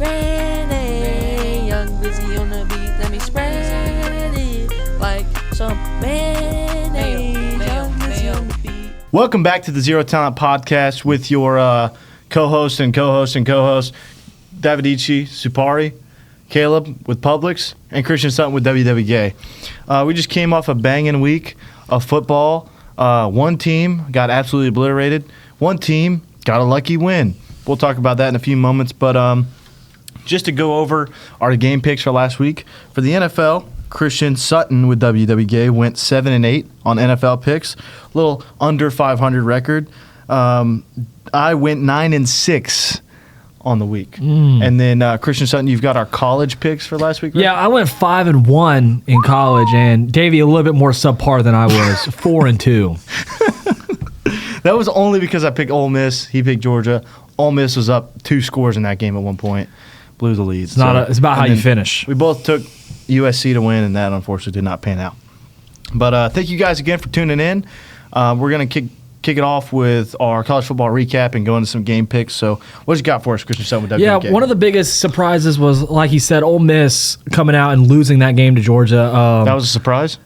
granny. Young busy on the beat, let me spread it like some mayonnaise. Young busy on the beat. Welcome back to the Zero Talent Podcast with your co-host, Davidici Supari, Caleb with Publix, and Christian Sutton with WWGay. We just came off a banging week of football. One team got absolutely obliterated. One team got a lucky win. We'll talk about that in a few moments. But just to go over our game picks for last week, for the NFL, Christian Sutton with WWGay went 7-8 on NFL picks, a little under 500 record. I went 9-6 on the week. And then Christian Sutton, you've got our college picks for last week, right? Yeah, I went 5-1 in college, and Davey a little bit more subpar than I was, 4-2. That was only because I picked Ole Miss. He picked Georgia. Ole Miss was up 2 scores in that game at one point. Blew the lead. It's about how you finish. We both took USC to win, and that unfortunately did not pan out. But thank you guys again for tuning in. We're going to kick it off with our college football recap and go into some game picks. So what you got for us, Christian Sutton with WWGay? Yeah, one of the biggest surprises was, like he said, Ole Miss coming out and losing that game to Georgia. That was a surprise?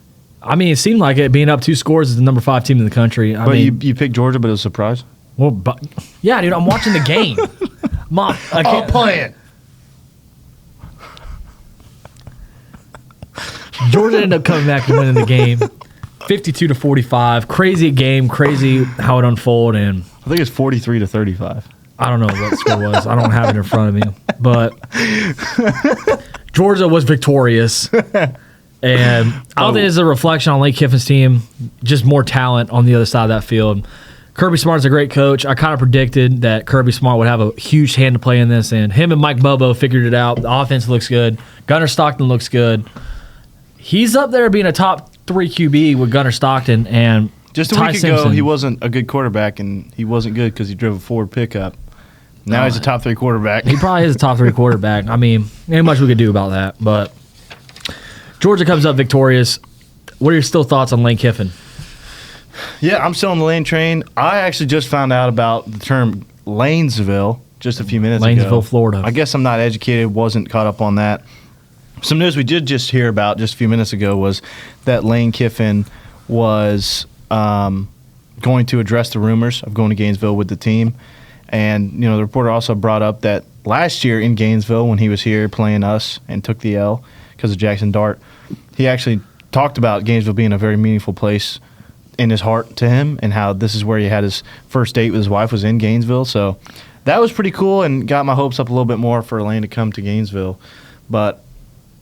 I mean, it seemed like it. Being up 2 scores is the number 5 team in the country. You picked Georgia, but it was a surprise? Well, yeah, dude, I'm watching the game. Mom, playing. Georgia ended up coming back and winning the game, 52-45. Crazy game, crazy how it unfolded, and I think it's 43-35. I don't know what the score was. I don't have it in front of me, but Georgia was victorious, and I don't think it's a reflection on Lane Kiffin's team. Just more talent on the other side of that field. Kirby Smart's a great coach. I kind of predicted that Kirby Smart would have a huge hand to play in this, and him and Mike Bobo figured it out. The offense looks good. Gunnar Stockton looks good. He's up there being a top 3 QB with Gunnar Stockton and just a Ty week Simpson. ago, he wasn't a good quarterback, and he wasn't good because he drove a Ford pickup. Now he's a top 3 quarterback. He probably is a top 3 quarterback. I mean, ain't much we could do about that. But Georgia comes up victorious. What are your still thoughts on Lane Kiffin? Yeah, I'm still on the Lane train. I actually just found out about the term Lanesville just a few minutes ago. Lanesville, Florida. I guess I'm not educated, wasn't caught up on that. Some news we did just hear about just a few minutes ago was that Lane Kiffin was going to address the rumors of going to Gainesville with the team. And, the reporter also brought up that last year in Gainesville when he was here playing us and took the L because of Jackson Dart, he actually talked about Gainesville being a very meaningful place in his heart to him and how this is where he had his first date with his wife was in Gainesville. So that was pretty cool and got my hopes up a little bit more for Lane to come to Gainesville. But,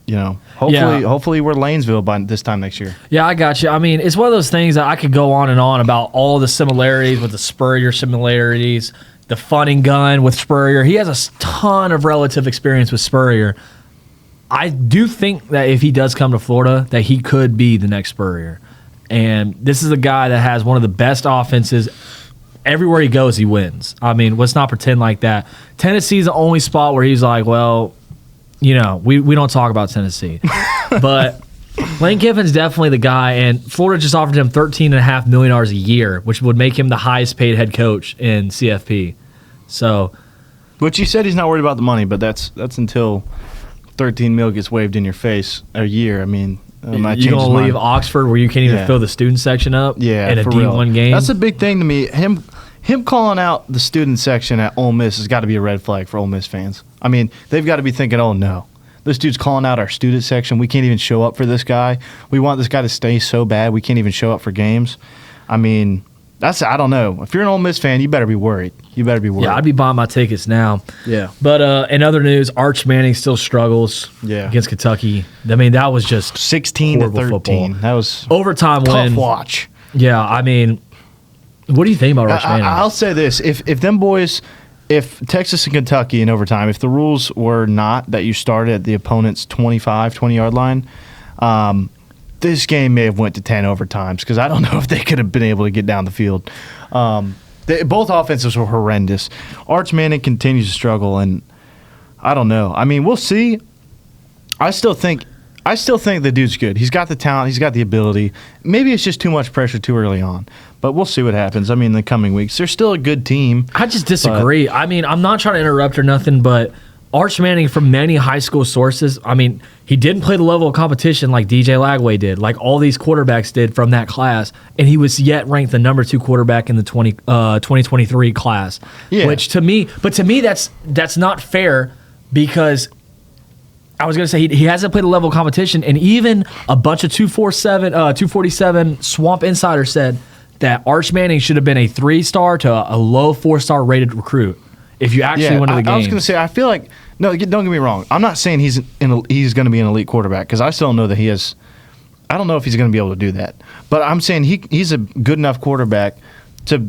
hopefully we're Lanesville by this time next year. Yeah, I got you. I mean, it's one of those things that I could go on and on about all the similarities with the Spurrier similarities, the funning gun with Spurrier. He has a ton of relative experience with Spurrier. I do think that if he does come to Florida, that he could be the next Spurrier. And this is a guy that has one of the best offenses. Everywhere he goes, he wins. I mean, let's not pretend like that. Tennessee's the only spot where he's like, well, we don't talk about Tennessee. But Lane Kiffin's definitely the guy, and Florida just offered him $13.5 million a year, which would make him the highest paid head coach in CFP. So, Which you said he's not worried about the money, but that's until $13 million gets waved in your face a year. I mean, you're going to leave Oxford where you can't even fill the student section up in a D1 game? That's a big thing to me. Him calling out the student section at Ole Miss has got to be a red flag for Ole Miss fans. I mean, they've got to be thinking, oh, no. This dude's calling out our student section. We can't even show up for this guy. We want this guy to stay so bad we can't even show up for games. I mean, I don't know. If you're an Ole Miss fan, you better be worried. Yeah, I'd be buying my tickets now. Yeah. But in other news, Arch Manning still struggles against Kentucky. I mean, that was just 16-13. Football. That was overtime tough win. watch. Yeah, I mean, what do you think about Arch Manning? I'll say this. If them boys, if Texas and Kentucky in overtime, if the rules were not that you started at the opponent's 20-yard line, this game may have went to 10 overtimes because I don't know if they could have been able to get down the field. Both offenses were horrendous. Arch Manning continues to struggle, and I don't know. I mean, we'll see. I still think the dude's good. He's got the talent. He's got the ability. Maybe it's just too much pressure too early on. But we'll see what happens. I mean, in the coming weeks. They're still a good team. I just disagree. I mean, I'm not trying to interrupt or nothing, but Arch Manning, from many high school sources, I mean, he didn't play the level of competition like DJ Lagway did, like all these quarterbacks did from that class, and he was yet ranked the number 2 quarterback in the 2023 class. Yeah. Which to me, that's not fair, because I was going to say he hasn't played the level of competition, and even a bunch of 247 Swamp Insiders said that Arch Manning should have been a 3-star to a low 4-star rated recruit if you actually went to the game. I was going to say, I feel like, no, don't get me wrong. I'm not saying he's going to be an elite quarterback, because I still don't know that he is. I don't know if he's going to be able to do that. But I'm saying he's a good enough quarterback to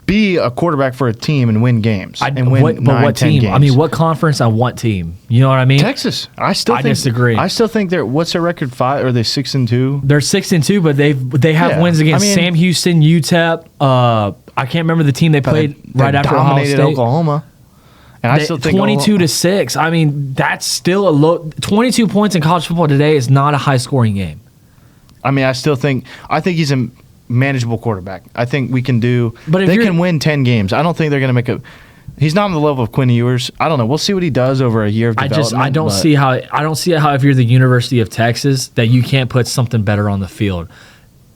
be a quarterback for a team and win games. And win what 10 team? games. I mean, what conference and what team? You know what I mean? Texas. I disagree. I still think what's their record? 5? Are they 6-2? They're 6-2, but they have wins against Sam Houston, UTEP. I can't remember the team they played right after Ohio dominated State. Oklahoma. And I still think 22-6. I mean, that's still a low. 22 points in college football today is not a high scoring game. I mean, I think he's a manageable quarterback. I think we can do. But they can win 10 games. I don't think they're going to make a. He's not on the level of Quinn Ewers. I don't know. We'll see what he does over a year of development. I don't see how if you're the University of Texas that you can't put something better on the field.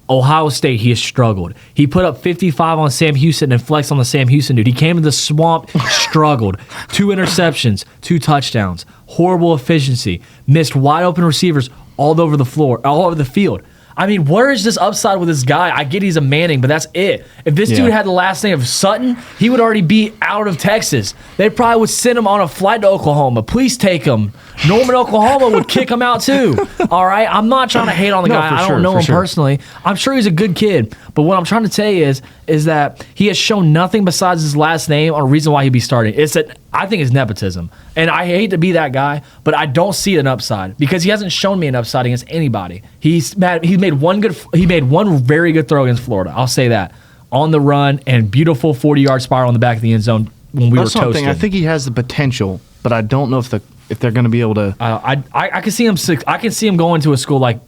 Ohio State, he has struggled. He put up 55 on Sam Houston and flexed on the Sam Houston dude. He came to the Swamp, struggled. 2 interceptions, 2 touchdowns, horrible efficiency, missed wide open receivers all over the floor, all over the field. I mean, where is this upside with this guy? I get he's a Manning, but that's it. If this dude had the last name of Sutton, he would already be out of Texas. They probably would send him on a flight to Oklahoma. Please take him. Norman, Oklahoma would kick him out too. All right? I'm not trying to hate on the guy. I don't know him personally. I'm sure he's a good kid. But what I'm trying to tell you is that he has shown nothing besides his last name on a reason why he'd be starting. I think it's nepotism. And I hate to be that guy, but I don't see an upside because he hasn't shown me an upside against anybody. He made one very good throw against Florida. I'll say that. On the run and beautiful 40-yard spiral in the back of the end zone when we were toasted. I think he has the potential, but I don't know if they're going to be able to. I can see him. I can see him going to a school like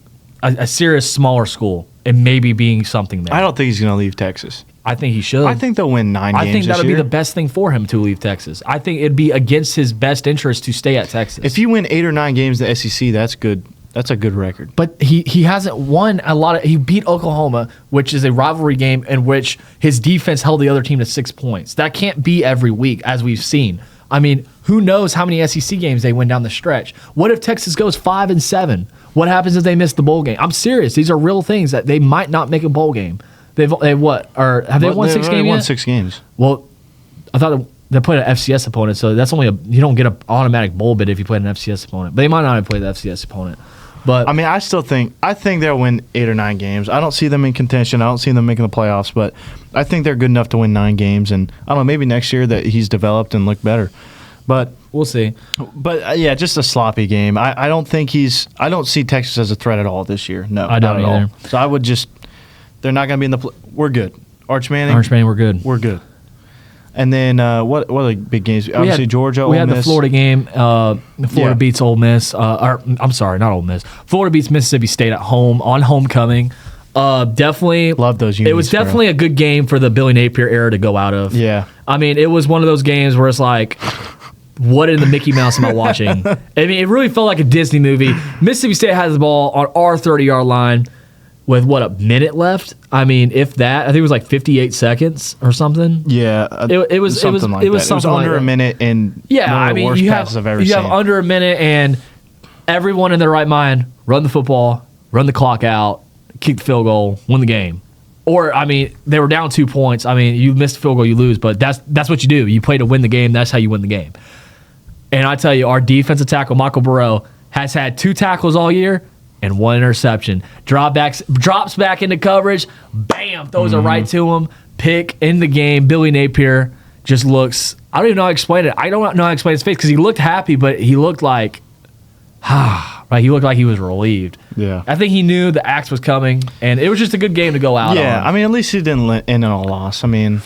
a serious smaller school and maybe being something there. I don't think he's going to leave Texas. I think he should. I think they'll win 9 games. I think that would be the best thing for him to leave Texas. I think it'd be against his best interest to stay at Texas. If you win 8 or 9 games in the SEC, that's good. That's a good record. But he hasn't won a lot of. He beat Oklahoma, which is a rivalry game in which his defense held the other team to 6 points. That can't be every week, as we've seen. I mean, who knows how many SEC games they win down the stretch? What if Texas goes 5-7? What happens if they miss the bowl game? I'm serious. These are real things that they might not make a bowl game. Have they won 6 games? Won 6 games. Well, I thought they played an FCS opponent, so that's only you don't get an automatic bowl bid if you play an FCS opponent. But they might not have played the FCS opponent. But I mean, I think they'll win 8 or 9 games. I don't see them in contention. I don't see them making the playoffs, but I think they're good enough to win 9 games. And I don't know, maybe next year that he's developed and looked better. But we'll see. But yeah, just a sloppy game. I don't see Texas as a threat at all this year. No, I don't not at either. all. So I would just. They're not going to be in the. We're good. Arch Manning, we're good. We're good. And then what are the big games? Obviously, Georgia, Ole Miss. We had the Florida game. Florida beats Ole Miss. I'm sorry, not Ole Miss. Florida beats Mississippi State at home on homecoming. Definitely love those unis. It was definitely a good game for the Billy Napier era to go out of. Yeah. I mean, it was one of those games where it's like, what in the Mickey Mouse am I watching? I mean, it really felt like a Disney movie. Mississippi State has the ball on our 30-yard line with, a minute left? I mean, if that. I think it was like 58 seconds or something. Yeah. It was something like that. It was under a minute and one of the worst passes I've ever seen. You have under a minute and everyone in their right mind, run the football, run the clock out, kick the field goal, win the game. Or, I mean, they were down 2 points. I mean, you missed the field goal, you lose, but that's what you do. You play to win the game. That's how you win the game. And I tell you, our defensive tackle, Michael Burrow, has had 2 tackles all year and 1 interception. Drops back into coverage, bam, throws it right to him. Pick in the game. Billy Napier just looks, I don't even know how to explain it. I don't know how to explain his face because he looked happy, but he looked like, right? He looked like he was relieved. Yeah. I think he knew the axe was coming, and it was just a good game to go out on. Yeah, I mean, at least he didn't end on a loss. I mean,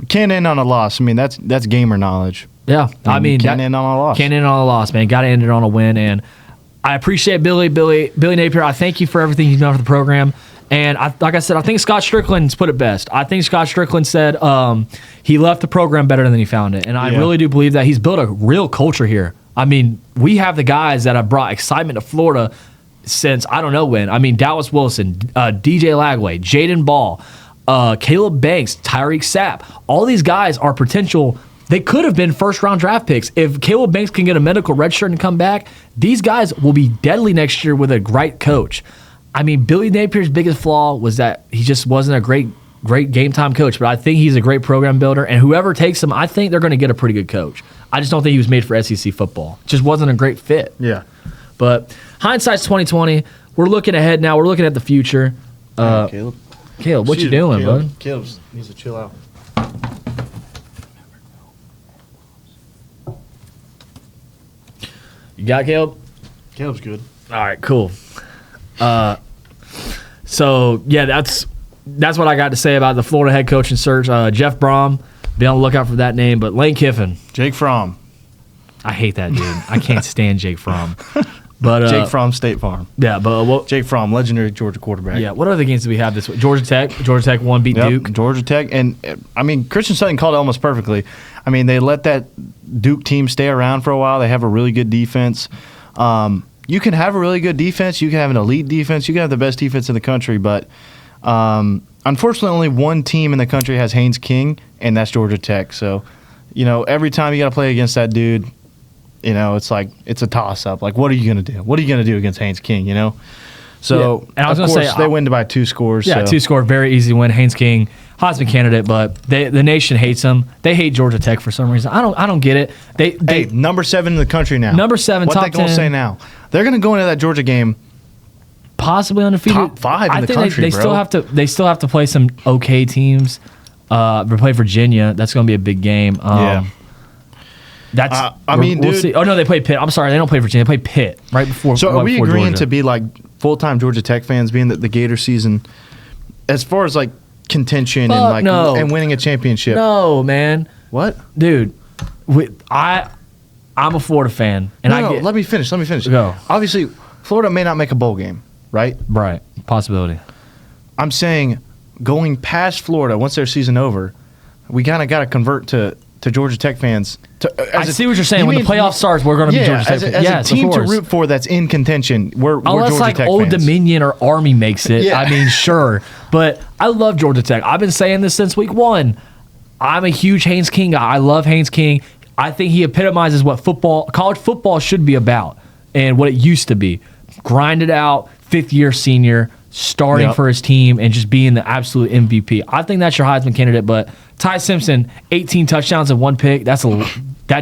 can't end on a loss. I mean, that's gamer knowledge. Yeah, I mean, can't end on a loss. Can't end on a loss, man. Got to end it on a win, and I appreciate Billy Napier. I thank you for everything you've done for the program. And like I said, I think Scott Strickland's put it best. I think Scott Strickland said he left the program better than he found it. And I really do believe that he's built a real culture here I mean, we have the guys that have brought excitement to Florida since I don't know when. I mean, Dallas Wilson, DJ Lagway, Jaden Ball, Caleb Banks, Tyreek Sapp. All these guys are potential. They could have been first-round draft picks. If Caleb Banks can get a medical redshirt and come back, these guys will be deadly next year with a great coach. I mean, Billy Napier's biggest flaw was that he just wasn't a great game-time coach, but I think he's a great program builder, and whoever takes him, I think they're going to get a pretty good coach. I just don't think he was made for SEC football. Just wasn't a great fit. Yeah. But hindsight's 2020. We're looking ahead now. We're looking at the future. Caleb, what you doing, bud? Caleb needs to chill out. You got Caleb? Caleb's good. All right, cool. So yeah, that's what I got to say about the Florida head coaching search. Jeff Brom, be on the lookout for that name. But Lane Kiffin, Jake Fromm. I hate that dude. I can't stand Jake Fromm. But Jake Fromm, State Farm. Yeah, but Jake Fromm, legendary Georgia quarterback. Yeah, what other games do we have this week? Georgia Tech won, beat Duke. Georgia Tech, and I mean Christian Sutton called it almost perfectly. I mean they let that Duke team stay around for a while. They have a really good defense. You can have a really good defense. You can have an elite defense. You can have the best defense in the country, but unfortunately, only one team in the country has Haynes King, and that's Georgia Tech. So, every time you got to play against that dude, it's like it's a toss-up. Like, what are you going to do? What are you going to do against Haynes King, So, yeah. And I was of gonna course, say, they win by 2 scores. Yeah, so. 2 score, very easy win. Haynes King, Heisman candidate, but the nation hates him. They hate Georgia Tech for some reason. I don't get it. They number 7 in the country now. Number 7, what top 10. What they going to say now? They're going to go into that Georgia game possibly undefeated. Top 5 in the country, they bro. They still have to play some okay teams. They play Virginia. That's going to be a big game. Yeah. That's. We'll dude, see. Oh no, they play Pitt. I'm sorry, they don't play Virginia. They play Pitt right before. So are we before agreeing Georgia. to be like full-time Georgia Tech fans, being that the Gator season, as far as like contention and winning a championship? No, man. What, dude? I'm a Florida fan, and let me finish. Go. Obviously, Florida may not make a bowl game, right? Right, possibility. I'm saying going past Florida once their season over, we kind of got to convert to Georgia Tech fans. I see what you're saying. When the playoff starts, we're going to be Georgia Tech fans. As a team to root for that's in contention, we're Unless Georgia like Tech Old fans. Dominion or Army makes it. Yeah. I mean, sure. But I love Georgia Tech. I've been saying this since week 1. I'm a huge Haynes King guy. I love Haynes King. I think he epitomizes what college football should be about and what it used to be. Grind it out, 5th-year senior, starting for his team and just being the absolute MVP. I think that's your Heisman candidate, but Ty Simpson, 18 touchdowns and 1 pick, that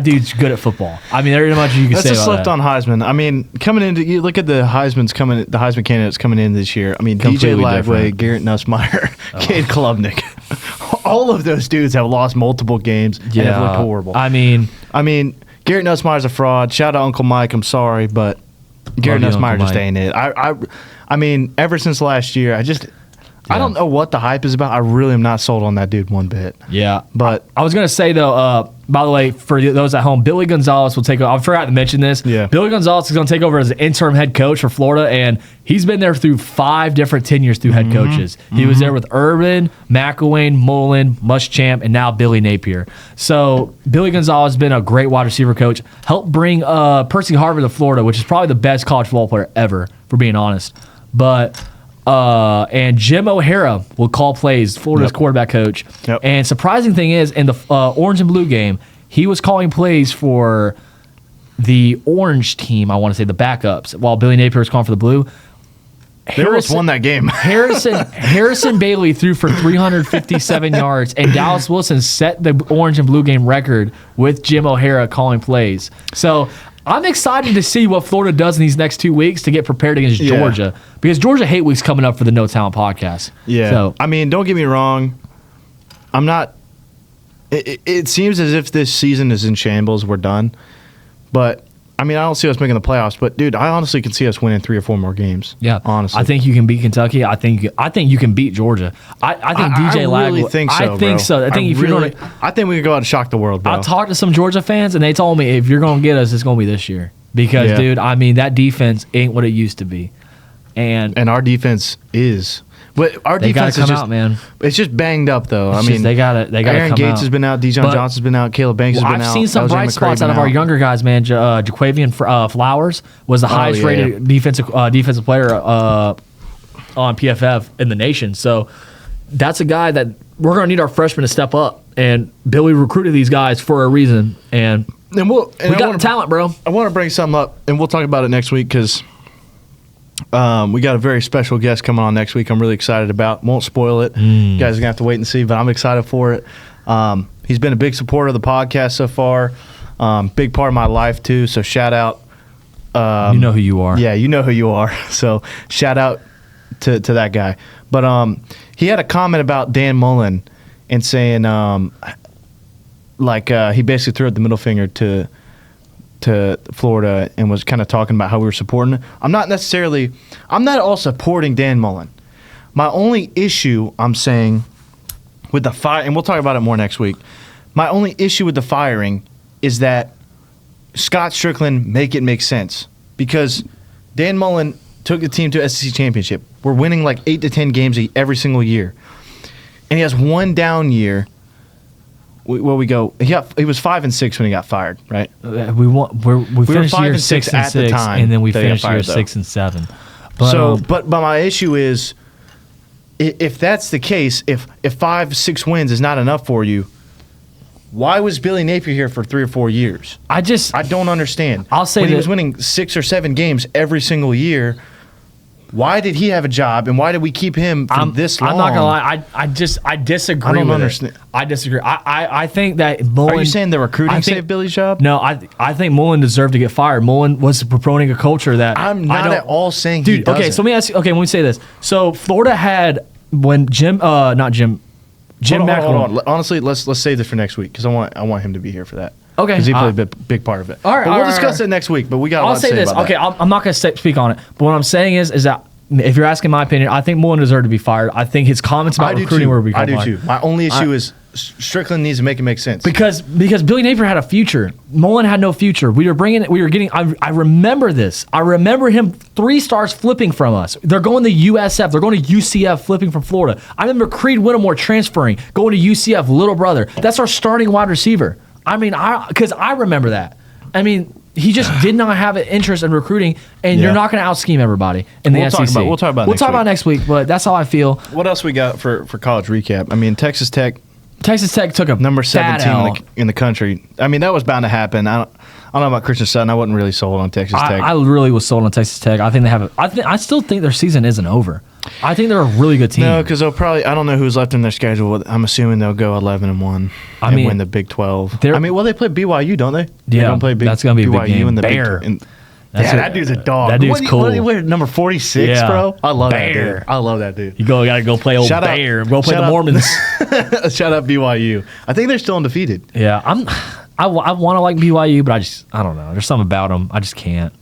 dude's good at football. I mean, there ain't much you can say about that. That's a slept on Heisman. I mean, coming into you look at the Heisman candidates coming in this year. I mean, Completely DJ Lagway, different. Garrett Nussmeier, Cade Klubnik. All of those dudes have lost multiple games and have looked horrible. I mean, Garrett Nussmeier's a fraud. Shout out Uncle Mike. I'm sorry, but Garrett Nussmeier just ain't it. I mean, ever since last year, I don't know what the hype is about. I really am not sold on that dude one bit. yeah. But I was going to say, though, by the way, for those at home, Billy Gonzalez will take over. I forgot to mention this. Yeah. Billy Gonzalez is going to take over as the interim head coach for Florida, and he's been there through 5 different tenures through head coaches. He was there with Urban, McElwain, Mullen, Muschamp, and now Billy Napier. So Billy Gonzalez has been a great wide receiver coach. Helped bring Percy Harvin to Florida, which is probably the best college football player ever, for being honest. But and Jim O'Hara will call plays, Florida's quarterback coach. Yep. And surprising thing is, in the orange and blue game, he was calling plays for the orange team, I want to say the backups, while Billy Napier was calling for the blue. they almost won that game. Harrison Bailey threw for 357 yards, and Dallas Wilson set the orange and blue game record with Jim O'Hara calling plays. So I'm excited to see what Florida does in these next 2 weeks to get prepared against Georgia, because Georgia Hate Week's coming up for the No Talent podcast. Yeah. So, I mean, don't get me wrong. I'm not. It seems as if this season is in shambles. We're done. But, I mean, I don't see us making the playoffs. But, dude, I honestly can see us winning 3 or 4 more games. yeah, Honestly. I think you can beat Kentucky. I think you can beat Georgia. I think DJ Lag. I really think so, I think bro. so. I think if you're going to. I think we can go out and shock the world, bro. I talked to some Georgia fans, and they told me if you're going to get us, it's going to be this year. Because, dude, I mean, that defense ain't what it used to be. And our defense is. But our They gotta defense is come just, out, man. it's just banged up though. It's just, they gotta Aaron come Gates out. has been out. Dijon But- Johnson's been out. Caleb Banks has been I've out. seen some Alexander bright spots McCray out of been our younger guys, man. Jaquavian Flowers was the highest rated defensive player on PFF in the nation. So that's a guy that we're going to need our freshmen to step up. And Billy recruited these guys for a reason. And we got the talent, bro. I want to bring something up, and we'll talk about it next week because we got a very special guest coming on next week. I'm really excited about. Won't spoil it. You guys are gonna have to wait and see, but I'm excited for it. He's been a big supporter of the podcast so far. Big part of my life too. So shout out. You know who you are. Yeah, you know who you are. So shout out to that guy. But he had a comment about Dan Mullen and saying he basically threw out the middle finger to Florida and was kind of talking about how we were supporting it. I'm not all supporting Dan Mullen. My only issue, I'm saying, with the fire, and we'll talk about it more next week. My only issue with the firing is that Scott Strickland make it make sense, because Dan Mullen took the team to a SEC championship. We're winning like 8 to 10 games every single year, and he has one down year. He was 5-6 when he got fired, right? We finished were year 5-6 6 and at the 6, time and then we that he got finished year fired, though. 6 and 7. But, But my issue is, if that's the case, if 5-6 wins is not enough for you, why was Billy Napier here for 3 or 4 years? I don't understand. I'll say when he that- was winning 6 or 7 games every single year, why did he have a job, and why did we keep him for this long? I'm not gonna lie. I disagree. I don't with understand. It. I disagree. I think that Mullen. Are you saying the recruiting saved Billy's job? No, I think Mullen deserved to get fired. Mullen was promoting a culture that I'm not at all saying dude, he doesn't. okay, so let me ask you. Okay, let me say this. So Florida had when Jim McElwain. Hold on. Honestly, let's save this for next week because I want him to be here for that. Okay, because he played a big part of it. All right, but we'll all right, discuss all right. it next week. But we got. I'll say this. Okay, I'm not going to speak on it. But what I'm saying is that if you're asking my opinion, I think Mullen deserved to be fired. I think his comments about recruiting were I do too. My only issue is Strickland needs to make it make sense. Because Billy Napier had a future. Mullen had no future. We were getting. I remember this. I remember him 3 stars flipping from us. They're going to USF. They're going to UCF flipping from Florida. I remember Creed Whittemore transferring, going to UCF, little brother. That's our starting wide receiver. I mean, because I remember that. I mean, he just did not have an interest in recruiting, and you're not going to out scheme everybody in the SEC. We'll talk about next week, but that's how I feel. What else we got for college recap? I mean, Texas Tech took a number bad 17 L. in the country. I mean, that was bound to happen. I don't know about Christian Sutton. I wasn't really sold on Texas Tech. I really was sold on Texas Tech. I think they have. I still think their season isn't over. I think they're a really good team. No, because they'll probably. I don't know who's left in their schedule. I'm assuming they'll go 11-1 and win the Big 12. They play BYU, don't they? Yeah, they don't play that's gonna be a big game. in the Bear. That dude's a dog. That dude's cool. What are you, number 46, Yeah. I love Bear. that dude. I love that dude. You gotta go play old Shout out- Bear. Go play shout the out- Mormons. Shout out BYU. I think they're still undefeated. Yeah, I want to like BYU, but I don't know. There's something about them. I just can't.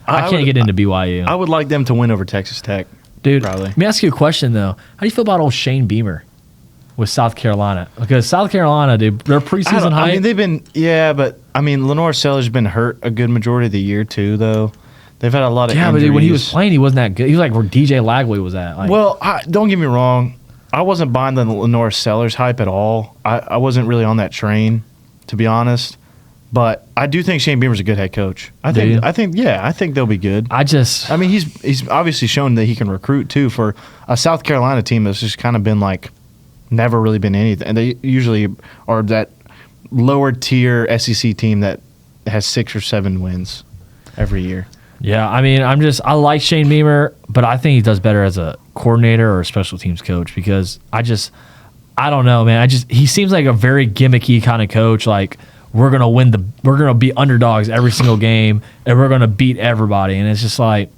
I can't get into BYU. I would like them to win over Texas Tech. Dude, probably. let me ask you a question, though. How do you feel about old Shane Beamer with South Carolina? Because South Carolina, dude, their preseason hype. I mean, they've been, but I mean, Lenore Seller's been hurt a good majority of the year, too, though. They've had a lot of injuries. But dude, when he was playing, he wasn't that good. He was like where DJ Lagway was at. Like, well, don't get me wrong. I wasn't buying the Lenore Sellers hype at all. I wasn't really on that train, to be honest. But I do think Shane Beamer's a good head coach. I think they'll be good. I mean, he's obviously shown that he can recruit too for a South Carolina team that's just kind of been like never really been anything. And they usually are that lower tier SEC team that has 6 or 7 wins every year. Yeah, I mean, I like Shane Beamer, but I think he does better as a coordinator or a special teams coach because I don't know, man. He seems like a very gimmicky kind of coach. Like, we're gonna be underdogs every single game, and we're gonna beat everybody. And it's just like,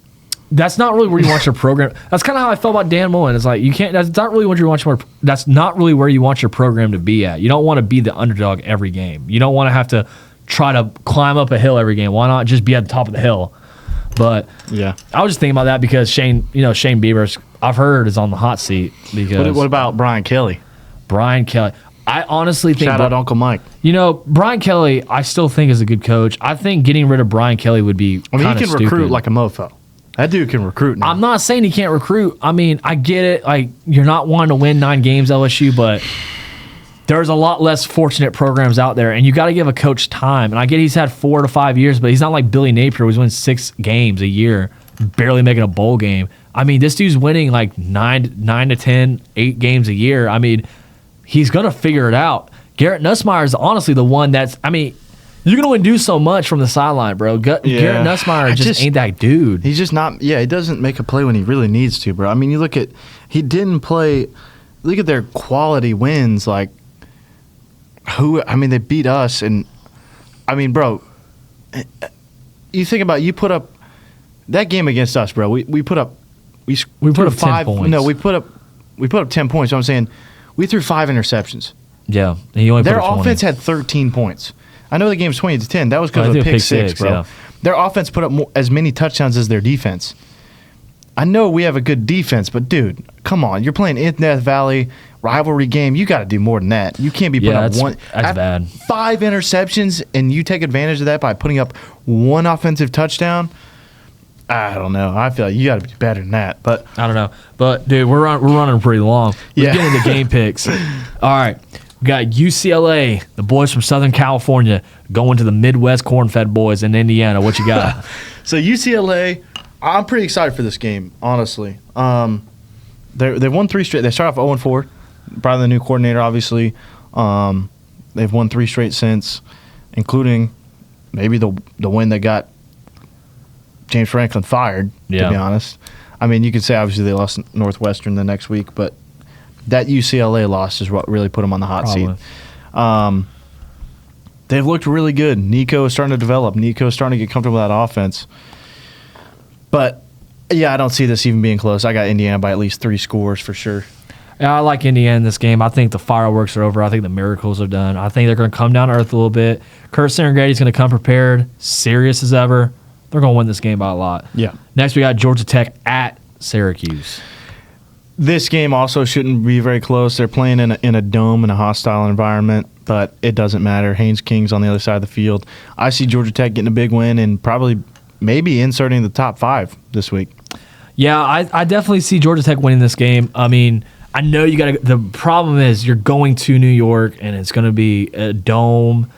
that's not really where you want your program. That's kind of how I felt about Dan Mullen. It's like you can't. That's not really what you want your. That's not really where you want your program to be at. You don't want to be the underdog every game. You don't want to have to try to climb up a hill every game. Why not just be at the top of the hill? But yeah, I was just thinking about that because Shane Beamer's, I've heard, is on the hot seat. Because what about Brian Kelly? Brian Kelly. I honestly think shout out Uncle Mike. Brian Kelly, I still think is a good coach. I think getting rid of Brian Kelly would be. I mean, he can recruit like a mofo. That dude can recruit now. I'm not saying he can't recruit. I mean, I get it. Like, you're not wanting to win 9 games, LSU, but there's a lot less fortunate programs out there, and you got to give a coach time. And I get he's had 4 to 5 years, but he's not like Billy Napier, who's winning 6 games a year, barely making a bowl game. I mean, this dude's winning like 9 to 10, 8 games a year. I mean, he's going to figure it out. Garrett Nussmeier is honestly the one that's, I mean, you're going to win do so much from the sideline, bro. Garrett Nussmeier just ain't that dude. He's just not, he doesn't make a play when he really needs to, bro. I mean, you look at, he didn't play, look at their quality wins, like, they beat us, and, I mean, bro, you think about, you put up, that game against us, bro, we put up, we put up 10 points. No, we put up 10 points. So I'm saying, we threw 5 interceptions. Yeah, and he only Their put up 20. offense had 13 points. I know the game's 20-10. That was because of I a think pick six, bro. yeah. Their offense put up as many touchdowns as their defense. I know we have a good defense, but dude, come on. You're playing in Death Valley, rivalry game. You got to do more than that. You can't be putting up that's bad. 5 interceptions, and you take advantage of that by putting up 1 offensive touchdown. I don't know. I feel like you got to be better than that. But I don't know. But, dude, we're running pretty long. Let's get into game picks. All right. We got UCLA, the boys from Southern California, going to the Midwest Corn-Fed boys in Indiana. What you got? So UCLA, I'm pretty excited for this game, honestly. They've won 3 straight. They start off 0-4. Probably the new coordinator, obviously. They've won 3 straight since, including maybe the win that got James Franklin fired, to be honest. I mean, you could say obviously they lost Northwestern the next week, but that UCLA loss is what really put them on the hot seat. They've looked really good. Nico is starting to develop. Nico is starting to get comfortable with that offense. But, yeah, I don't see this even being close. I got Indiana by at least 3 scores for sure. Yeah, I like Indiana in this game. I think the fireworks are over. I think the miracles are done. I think they're going to come down to earth a little bit. Kurt Serengeti's going to come prepared, serious as ever. They're going to win this game by a lot. Yeah. Next, we got Georgia Tech at Syracuse. This game also shouldn't be very close. They're playing in a dome in a hostile environment, but it doesn't matter. Haynes King's on the other side of the field. I see Georgia Tech getting a big win and probably maybe inserting the top 5 this week. Yeah, I definitely see Georgia Tech winning this game. I mean, I know you got to. The problem is you're going to New York, and it's going to be a dome,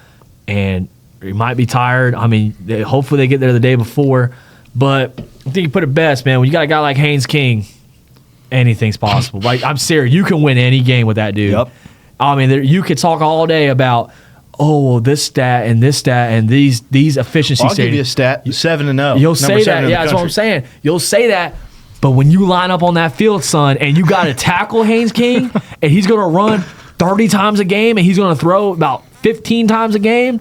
and you might be tired. I mean, hopefully they get there the day before, but I think you put it best, man. When you got a guy like Haynes King, anything's possible. Like, I'm serious. You can win any game with that dude. Yep. I mean, you could talk all day about, this stat and these efficiency. I'll give you a stat: 7-0. You'll say that. Yeah, that's what I'm saying. You'll say that. But when you line up on that field, son, and you got to tackle Haynes King, and he's going to run 30 times a game, and he's going to throw about 15 times a game,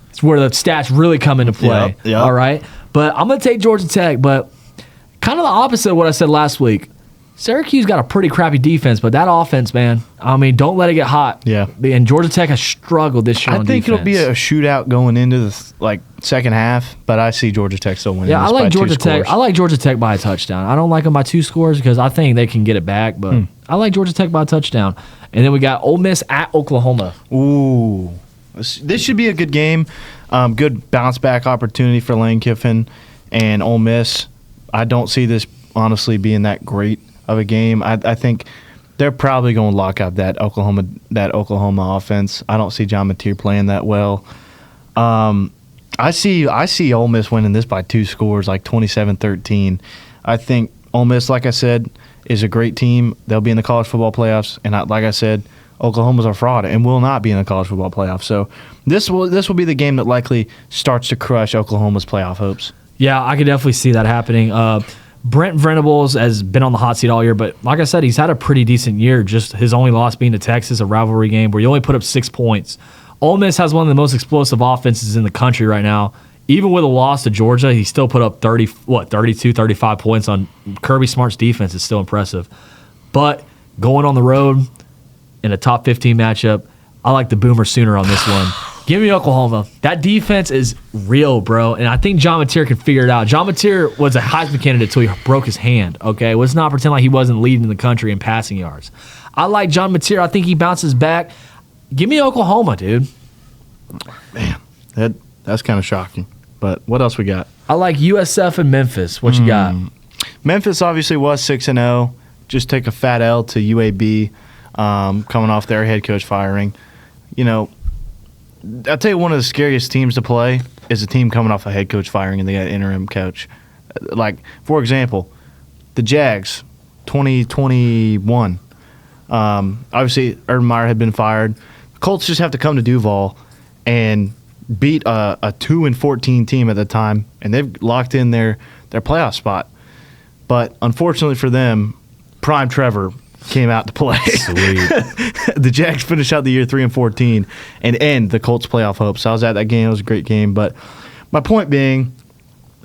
it's where the stats really come into play. Yep. All right? But I'm going to take Georgia Tech, but kind of the opposite of what I said last week. Syracuse got a pretty crappy defense, but that offense, man, I mean, don't let it get hot. Yeah. And Georgia Tech has struggled this year on defense. I think it'll be a shootout going into the second half, but I see Georgia Tech still winning. Yeah, I like Georgia Tech. I like Georgia Tech by a touchdown. I don't like them by 2 scores because I think they can get it back, but I like Georgia Tech by a touchdown. And then we got Ole Miss at Oklahoma. Ooh. This should be a good game. Good bounce back opportunity for Lane Kiffin and Ole Miss. I don't see this honestly being that great of a game. I think they're probably going to lock up that Oklahoma offense. I don't see John Mateer playing that well. I see Ole Miss winning this by 2 scores, like 27-13. I think Ole Miss, like I said, is a great team. They'll be in the college football playoffs, and like I said, Oklahoma's a fraud and will not be in the college football playoffs. So this will be the game that likely starts to crush Oklahoma's playoff hopes. Yeah, I could definitely see that happening. Brent Venables has been on the hot seat all year, but like I said, he's had a pretty decent year. Just his only loss being to Texas, a rivalry game where he only put up 6 points. Ole Miss has one of the most explosive offenses in the country right now. Even with a loss to Georgia, he still put up 32, 35 points on Kirby Smart's defense. Is still impressive. But going on the road in a top 15 matchup, I like the Boomer Sooner on this one. Give me Oklahoma. That defense is real, bro, and I think John Mateer can figure it out. John Mateer was a Heisman candidate until he broke his hand, okay? Let's not pretend like he wasn't leading the country in passing yards. I like John Mateer. I think he bounces back. Give me Oklahoma, dude. Man, that's kind of shocking. But what else we got? I like USF and Memphis. What you got? Memphis obviously was 6-0. Just take a fat L to UAB, coming off their head coach firing. You know, I'll tell you, one of the scariest teams to play is a team coming off a head coach firing and they got an interim coach. Like, for example, the Jags, 2021. Obviously, Urban Meyer had been fired. The Colts just have to come to Duval and beat a 2-14 team at the time, and they've locked in their playoff spot. But unfortunately for them, Prime Trevor came out to play. Sweet. The Jags finished out the year 3-14 and end the Colts' playoff hopes. So I was at that game. It was a great game. But my point being,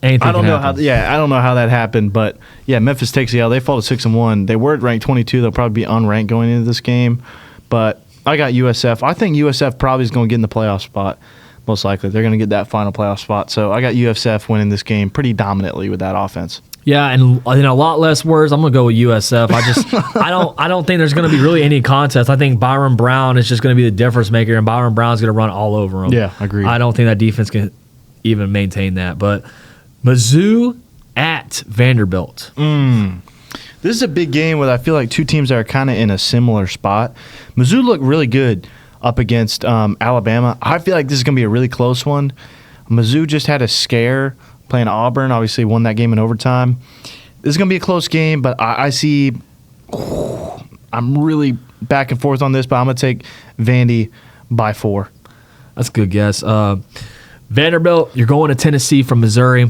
I don't know how that happened. But yeah, Memphis takes the L. They fall to 6-1. They were ranked 22. They'll probably be unranked going into this game. But I got USF. I think USF probably is going to get in the playoff spot. Most likely, they're going to get that final playoff spot. So I got USF winning this game pretty dominantly with that offense. Yeah, and in a lot less words, I'm gonna go with USF. I don't think there's gonna be really any contest. I think Byron Brown is just gonna be the difference maker, and Byron Brown's gonna run all over them. Yeah, agreed. I don't think that defense can even maintain that. But Mizzou at Vanderbilt. This is a big game where I feel like two teams that are kind of in a similar spot. Mizzou looked really good up against Alabama. I feel like this is gonna be a really close one. Mizzou just had a scare playing Auburn, obviously won that game in overtime. This is going to be a close game, but I see I'm really back and forth on this, but I'm going to take Vandy by 4. That's a good guess. Vanderbilt, you're going to Tennessee from Missouri.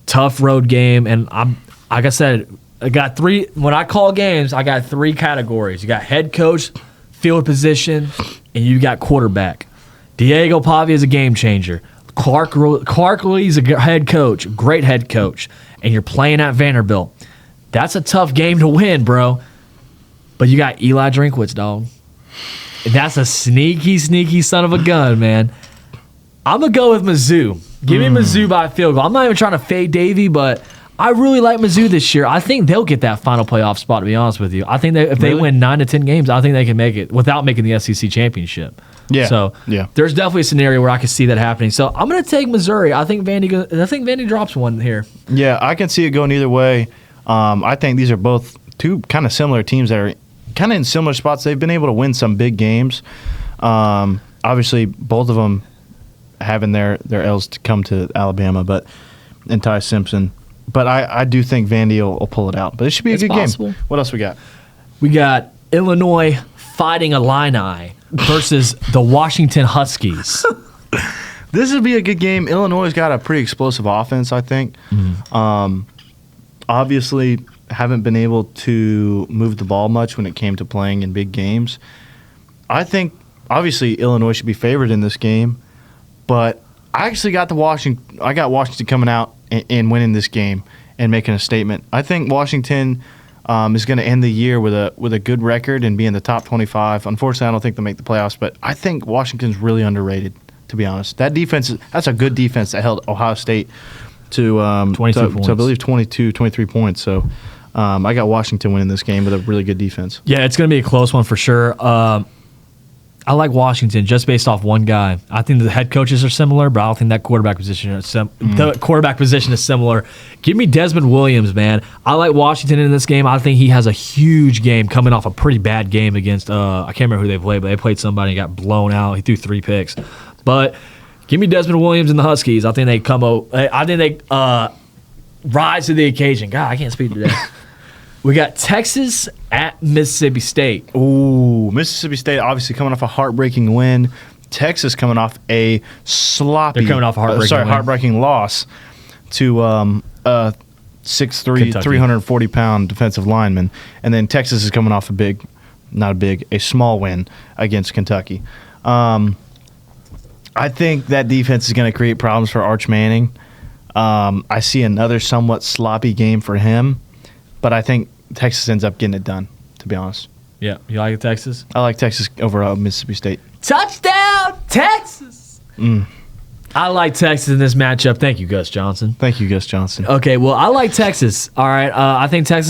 Tough road game, and like I said, I got 3. When I call games, I got 3 categories. You got head coach, field position, and you got quarterback. Diego Pavia is a game changer. Clark Lee's a head coach, great head coach, and you're playing at Vanderbilt. That's a tough game to win, bro. But you got Eli Drinkwitz, dog. And that's a sneaky, sneaky son of a gun, man. I'm going to go with Mizzou. Give me Mizzou by a field goal. I'm not even trying to fade Davy, but I really like Mizzou this year. I think they'll get that final playoff spot, to be honest with you. I think if they win 9 to 10 games, I think they can make it without making the SEC championship. Yeah. So there's definitely a scenario where I can see that happening. So I'm going to take Missouri. I think Vandy drops one here. Yeah, I can see it going either way. I think these are both two kind of similar teams that are kind of in similar spots. They've been able to win some big games. Obviously, both of them having their L's to come to Alabama, and Ty Simpson. But I do think Vandy will pull it out. But it should be a good game. What else we got? We got Illinois Fighting Illini versus the Washington Huskies. This would be a good game. Illinois got a pretty explosive offense, I think. Obviously, haven't been able to move the ball much when it came to playing in big games. I think, obviously, Illinois should be favored in this game. But I actually got Washington coming out and winning this game and making a statement. I think Washington is going to end the year with a good record and be in the top 25. Unfortunately, I don't think they'll make the playoffs, but I think Washington's really underrated, to be honest. That defense, that's a good defense that held Ohio State to I believe 23 points. So I got Washington winning this game with a really good defense. Yeah, it's going to be a close one for sure. I like Washington just based off one guy. I think the head coaches are similar, but I don't think that quarterback position is similar. Give me Desmond Williams, man. I like Washington in this game. I think he has a huge game coming off a pretty bad game against I can't remember who they played, but they played somebody and got blown out. He threw 3 picks. But give me Desmond Williams and the Huskies. I think they rise to the occasion. God, I can't speak today. We got Texas at Mississippi State. Ooh, Mississippi State obviously coming off a heartbreaking win. Texas coming off a heartbreaking loss to 6'3", 340-pound defensive lineman. And then Texas is coming off a small win against Kentucky. I think that defense is going to create problems for Arch Manning. I see another somewhat sloppy game for him, but I think Texas ends up getting it done, to be honest. Yeah, you like Texas? I like Texas over Mississippi State. Touchdown, Texas! I like Texas in this matchup. Thank you, Gus Johnson. Thank you, Gus Johnson. Okay, well, I like Texas. All right, I think they're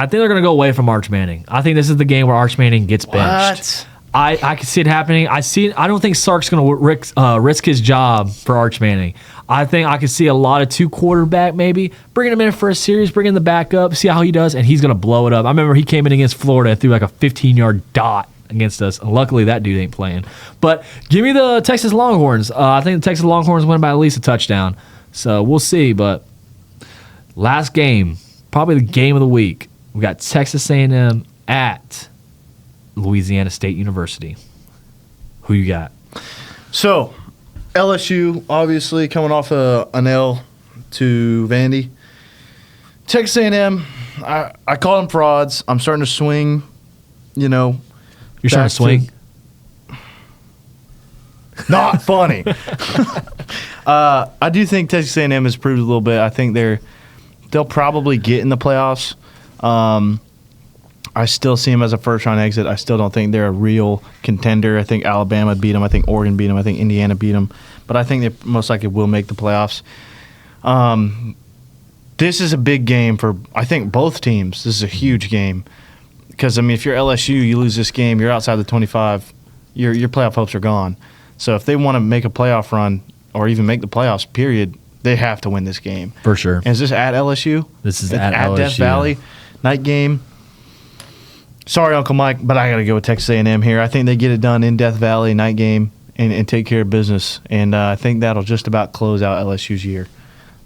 going to go away from Arch Manning. I think this is the game where Arch Manning gets benched. I can see it happening. I don't think Sark's going to risk his job for Arch Manning. I think I could see a lot of 2 quarterback maybe bringing him in for a series, bringing the backup, see how he does, and he's going to blow it up. I remember he came in against Florida and threw like a 15-yard dot against us. And luckily, that dude ain't playing. But give me the Texas Longhorns. I think the Texas Longhorns win by at least a touchdown. So we'll see. But last game, probably the game of the week. We got Texas A&M at Louisiana State University. Who you got? So, LSU, obviously, coming off an L to Vandy. Texas A&M, I call them frauds. I'm starting to swing, You're starting to swing? Not funny. I do think Texas A&M has proved a little bit. I think they'll probably get in the playoffs. I still see them as a first-round exit. I still don't think they're a real contender. I think Alabama beat them. I think Oregon beat them. I think Indiana beat them. But I think they most likely will make the playoffs. This is a big game for, I think, both teams. This is a huge game. Because, if you're LSU, you lose this game, you're outside the 25. Your playoff hopes are gone. So if they want to make a playoff run or even make the playoffs, period, they have to win this game. For sure. And is this at LSU? This is at LSU. Death Valley. Night game. Sorry, Uncle Mike, but I got to go with Texas A&M here. I think they get it done in Death Valley, night game, and take care of business. And I think that'll just about close out LSU's year,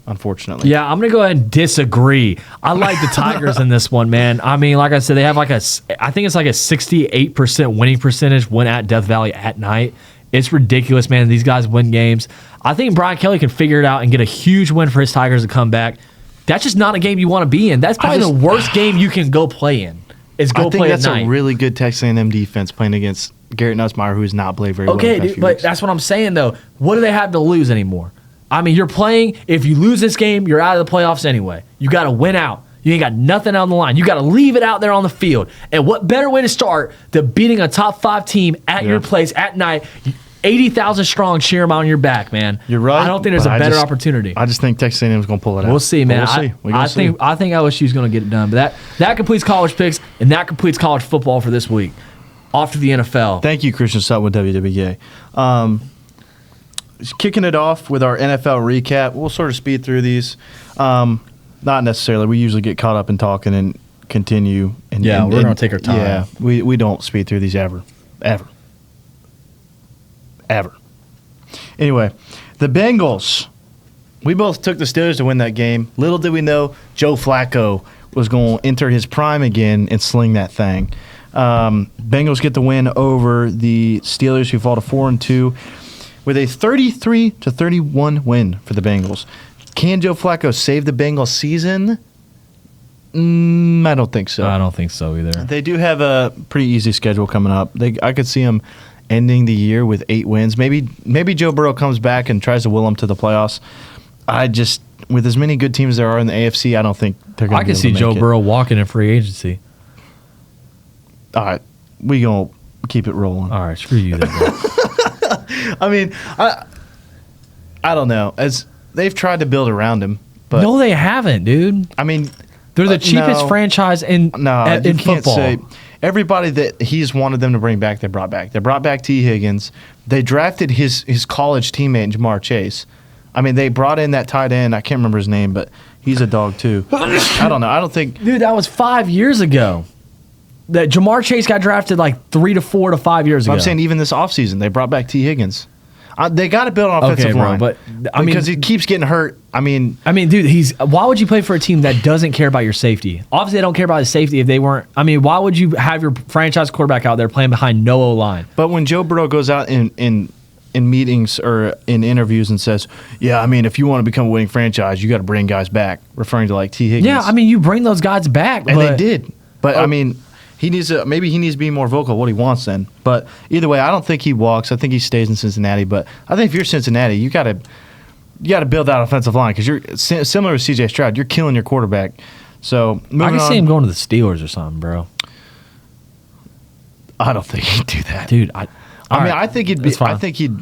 unfortunately. Yeah, I'm going to go ahead and disagree. I like the Tigers in this one, man. Like I said, they have I think it's like a 68% winning percentage when at Death Valley at night. It's ridiculous, man. These guys win games. I think Brian Kelly can figure it out and get a huge win for his Tigers to come back. That's just not a game you want to be in. That's probably the worst game you can go play in. I think that's a really good Texas A&M defense playing against Garrett Nussmeier, who has not played very well. Okay, dude, but that's what I'm saying, though. What do they have to lose anymore? You're playing. If you lose this game, you're out of the playoffs anyway. You got to win out. You ain't got nothing on the line. You got to leave it out there on the field. And what better way to start than beating a top 5 team at your place at night? 80,000 strong, cheer them on your back, man. You're right. I don't think there's a better opportunity. I just think Texas A&M is going to pull it out. We'll see, man. We'll see. I think LSU is going to get it done. But that completes college picks, and that completes college football for this week. Off to the NFL. Thank you, Christian Sutton with WWA. Kicking it off with our NFL recap. We'll sort of speed through these. Not necessarily. We usually get caught up in talking and continue. We're going to take our time. Yeah, we don't speed through these ever. Anyway, the Bengals. We both took the Steelers to win that game. Little did we know Joe Flacco was going to enter his prime again and sling that thing. Bengals get the win over the Steelers, who fall to 4-2, with a 33-31 win for the Bengals. Can Joe Flacco save the Bengals season? I don't think so. I don't think so either. They do have a pretty easy schedule coming up. I could see them ending the year with 8 wins. Maybe Joe Burrow comes back and tries to will them to the playoffs. With as many good teams there are in the AFC, I don't think they're going to be able to make it. I can see Joe Burrow walking in free agency. All right, we going to keep it rolling. All right, screw you then. I don't know. As they've tried to build around him, but no, they haven't, dude. They're the cheapest franchise in football. Say, everybody that he's wanted them to bring back, they brought back. They brought back T. Higgins. They drafted his college teammate, Jamar Chase. They brought in that tight end. I can't remember his name, but he's a dog too. I don't know. I don't think. Dude, that was 5 years ago. That Jamar Chase got drafted like 3 to 4 to 5 years ago. I'm saying even this offseason, they brought back T. Higgins. They got to build an offensive line, but because he keeps getting hurt. Dude, why would you play for a team that doesn't care about your safety? Obviously, they don't care about his safety if they weren't. Why would you have your franchise quarterback out there playing behind no O-line? But when Joe Burrow goes out in meetings or in interviews and says, "Yeah, if you want to become a winning franchise, you got to bring guys back," referring to like T. Higgins. Yeah, you bring those guys back, and they did. But he needs to be more vocal what he wants then. But either way, I don't think he walks. I think he stays in Cincinnati. But I think if you're Cincinnati, you got to build that offensive line because you're similar to C.J. Stroud. You're killing your quarterback. So I can see him going to the Steelers or something, bro. I don't think he'd do that, dude. I think he'd be. I think he'd.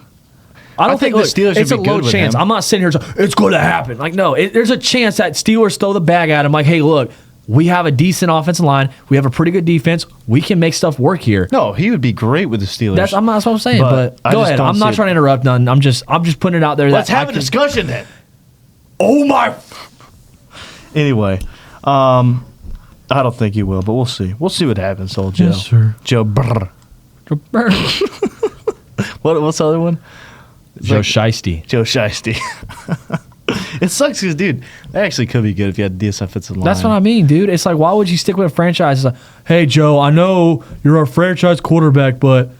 I don't think the Steelers it's would be a low good chance. With him. I'm not sitting here saying it's going to happen. No, there's a chance that Steelers throw the bag at him. Like, hey, look. we have a decent offensive line. We have a pretty good defense. We can make stuff work here. No, he would be great with the Steelers. That's what I'm saying. But But I go just ahead. don't I'm see not it. trying to interrupt none. I'm just putting it out there. Let's that have a discussion then. Oh my! Anyway, I don't think he will, but we'll see. We'll see what happens, old Joe. Yes, sir. Joe Brr. What's the other one? It's Joe like Shiesty. Joe Shiesty. It sucks because, dude, that actually could be good if you had a decent offensive line. That's what I mean, dude. It's like, why would you stick with a franchise? It's like, hey, Joe, I know you're our franchise quarterback, but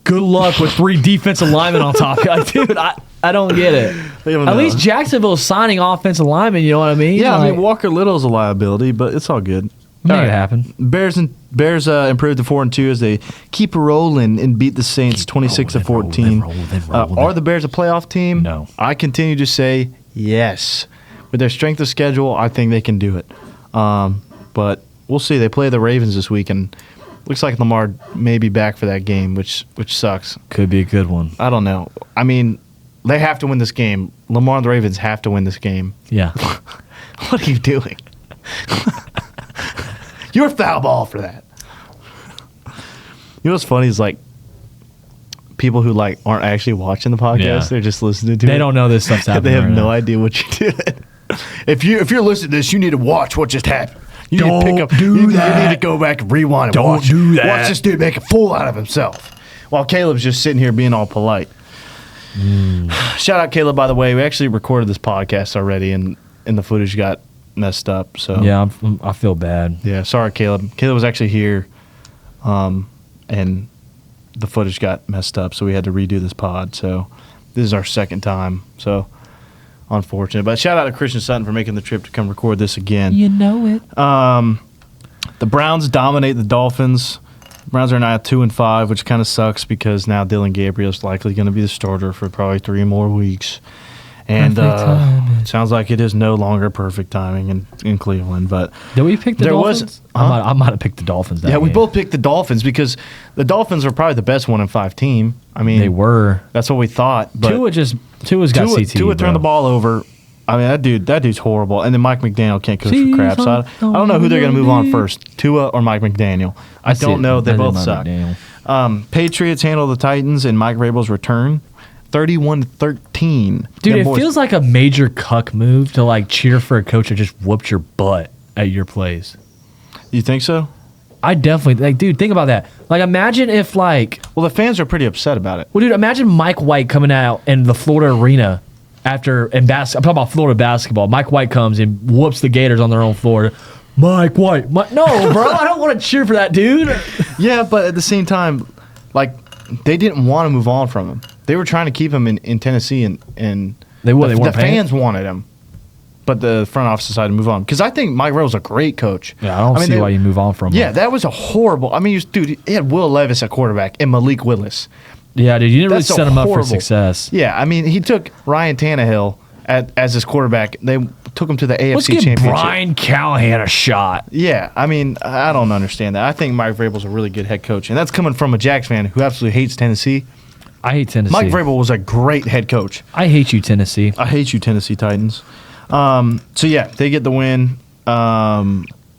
good luck with 3 defensive linemen on top. Like, dude, I don't get it. At least Jacksonville's signing offensive linemen, you know what I mean? Yeah, I Like, mean, Walker Little's a liability, but it's all good. make All it right. happen. Bears improved to 4-2 as they keep rolling and beat the Saints 26-14. rolling. Are the Bears a playoff team? No. I continue to say yes. With their strength of schedule, I think they can do it. But we'll see. They play the Ravens this week, and looks like Lamar may be back for that game, which sucks. Could be a good one. I don't know. I mean, they have to win this game. Lamar and the Ravens have to win this game. Yeah. What are you doing? You're foul ball for that. You know what's funny is like people who like aren't actually watching the podcast; Yeah. they're just listening to it. They don't know this stuff's happening. They have right no now. idea what you're doing. If you're listening to this, you need to watch what just happened. You need to pick Don't up. do You that. need to go back and rewind and Don't watch. do that. Watch this dude make a fool out of himself, while Caleb's just sitting here being all polite. Shout out Caleb, by the way. We actually recorded this podcast already, and the footage got messed up. So Yeah, I feel bad. yeah, sorry, Caleb. Caleb was actually here, and the footage got messed up, so we had to redo this pod. So this is our second time. So unfortunate, but shout out to Christian Sutton for making the trip to come record this again. You know it. The Browns dominate the Dolphins. The Browns are now 2-5, which kind of sucks because now Dylan Gabriel is likely going to be the starter for probably 3 more weeks. And Perfect timing. it sounds like it is no longer perfect timing in Cleveland. But Did we pick the There Dolphins? was- huh? I might have picked the Dolphins. That yeah, we game. both picked the Dolphins because the Dolphins are probably the best 1-5 team. I mean, They were. That's what we thought. But Tua's got CTE. Tua turned the ball over. I mean, that dude's horrible. And then Mike McDaniel can't coach for crap. So I don't know who they're going to move on first, Tua or Mike McDaniel. I don't know. They both suck. Patriots handle the Titans in Mike Vrabel's return, 31-13. Dude, Them it boys- feels like a major cuck move to like cheer for a coach that just whooped your butt at your place. You think so? I definitely like, dude. Think about that. Like, imagine if well, Well, the fans are pretty upset about it. dude, imagine Mike White coming out in the Florida arena I'm talking about Florida basketball. Mike White comes and whoops the Gators on their own floor. Mike White, no, bro, I don't want to cheer for that dude. Yeah, but at the same time, like they didn't want to move on from him. They were trying to keep him in Tennessee, and They the weren't paying? fans wanted him, but the front office decided to move on because I think Mike Vrabel's a great coach. Yeah, I don't see why you move on from him. Yeah, that was a horrible. I mean, dude, he had Will Levis at quarterback and Malik Willis. Yeah, dude, you didn't really That's set him up for horrible. success. Yeah, I mean, he took Ryan Tannehill as his quarterback. They took him to the AFC Let's give Championship. Brian Callahan a shot. Yeah, I mean, I don't understand that. I think Mike Vrabel's a really good head coach, and that's coming from a Jags fan who absolutely hates Tennessee. I hate Tennessee. Mike Vrabel was a great head coach. I hate you, Tennessee. I hate you, Tennessee Titans. So yeah, they get the win.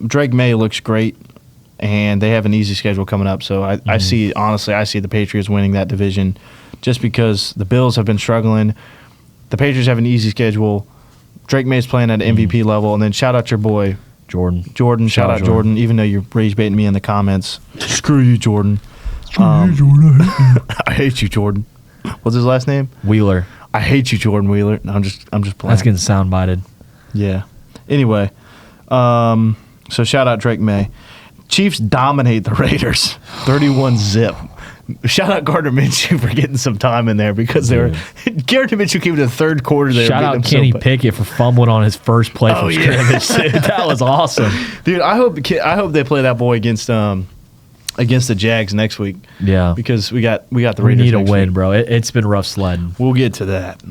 Drake May looks great, and they have an easy schedule coming up. So I see the Patriots winning that division, just because the Bills have been struggling. The Patriots have an easy schedule. Drake May's playing at an MVP level, and then shout out your boy Jordan. Shout out Jordan. Even though you're rage baiting me in the comments, screw you, Jordan. I hate you, Jordan. What's his last name? Wheeler. I hate you, Jordan Wheeler. No, I'm just playing. That's getting sound bited. Yeah. Anyway, so shout out Drake May. Chiefs dominate the Raiders, 31-0. Shout out Gardner Minshew for getting some time in there because they were. Gardner Minshew came to the third quarter. They Shout were out getting him Kenny so bad. Pickett for fumbling on his first play from Oh, yeah. scrimmage. Dude, that was awesome. Dude, I hope they play that boy against the Jags next week. Yeah. Because we got the We Raiders. need a next win, week. bro. It's been rough sledding. We'll get to that.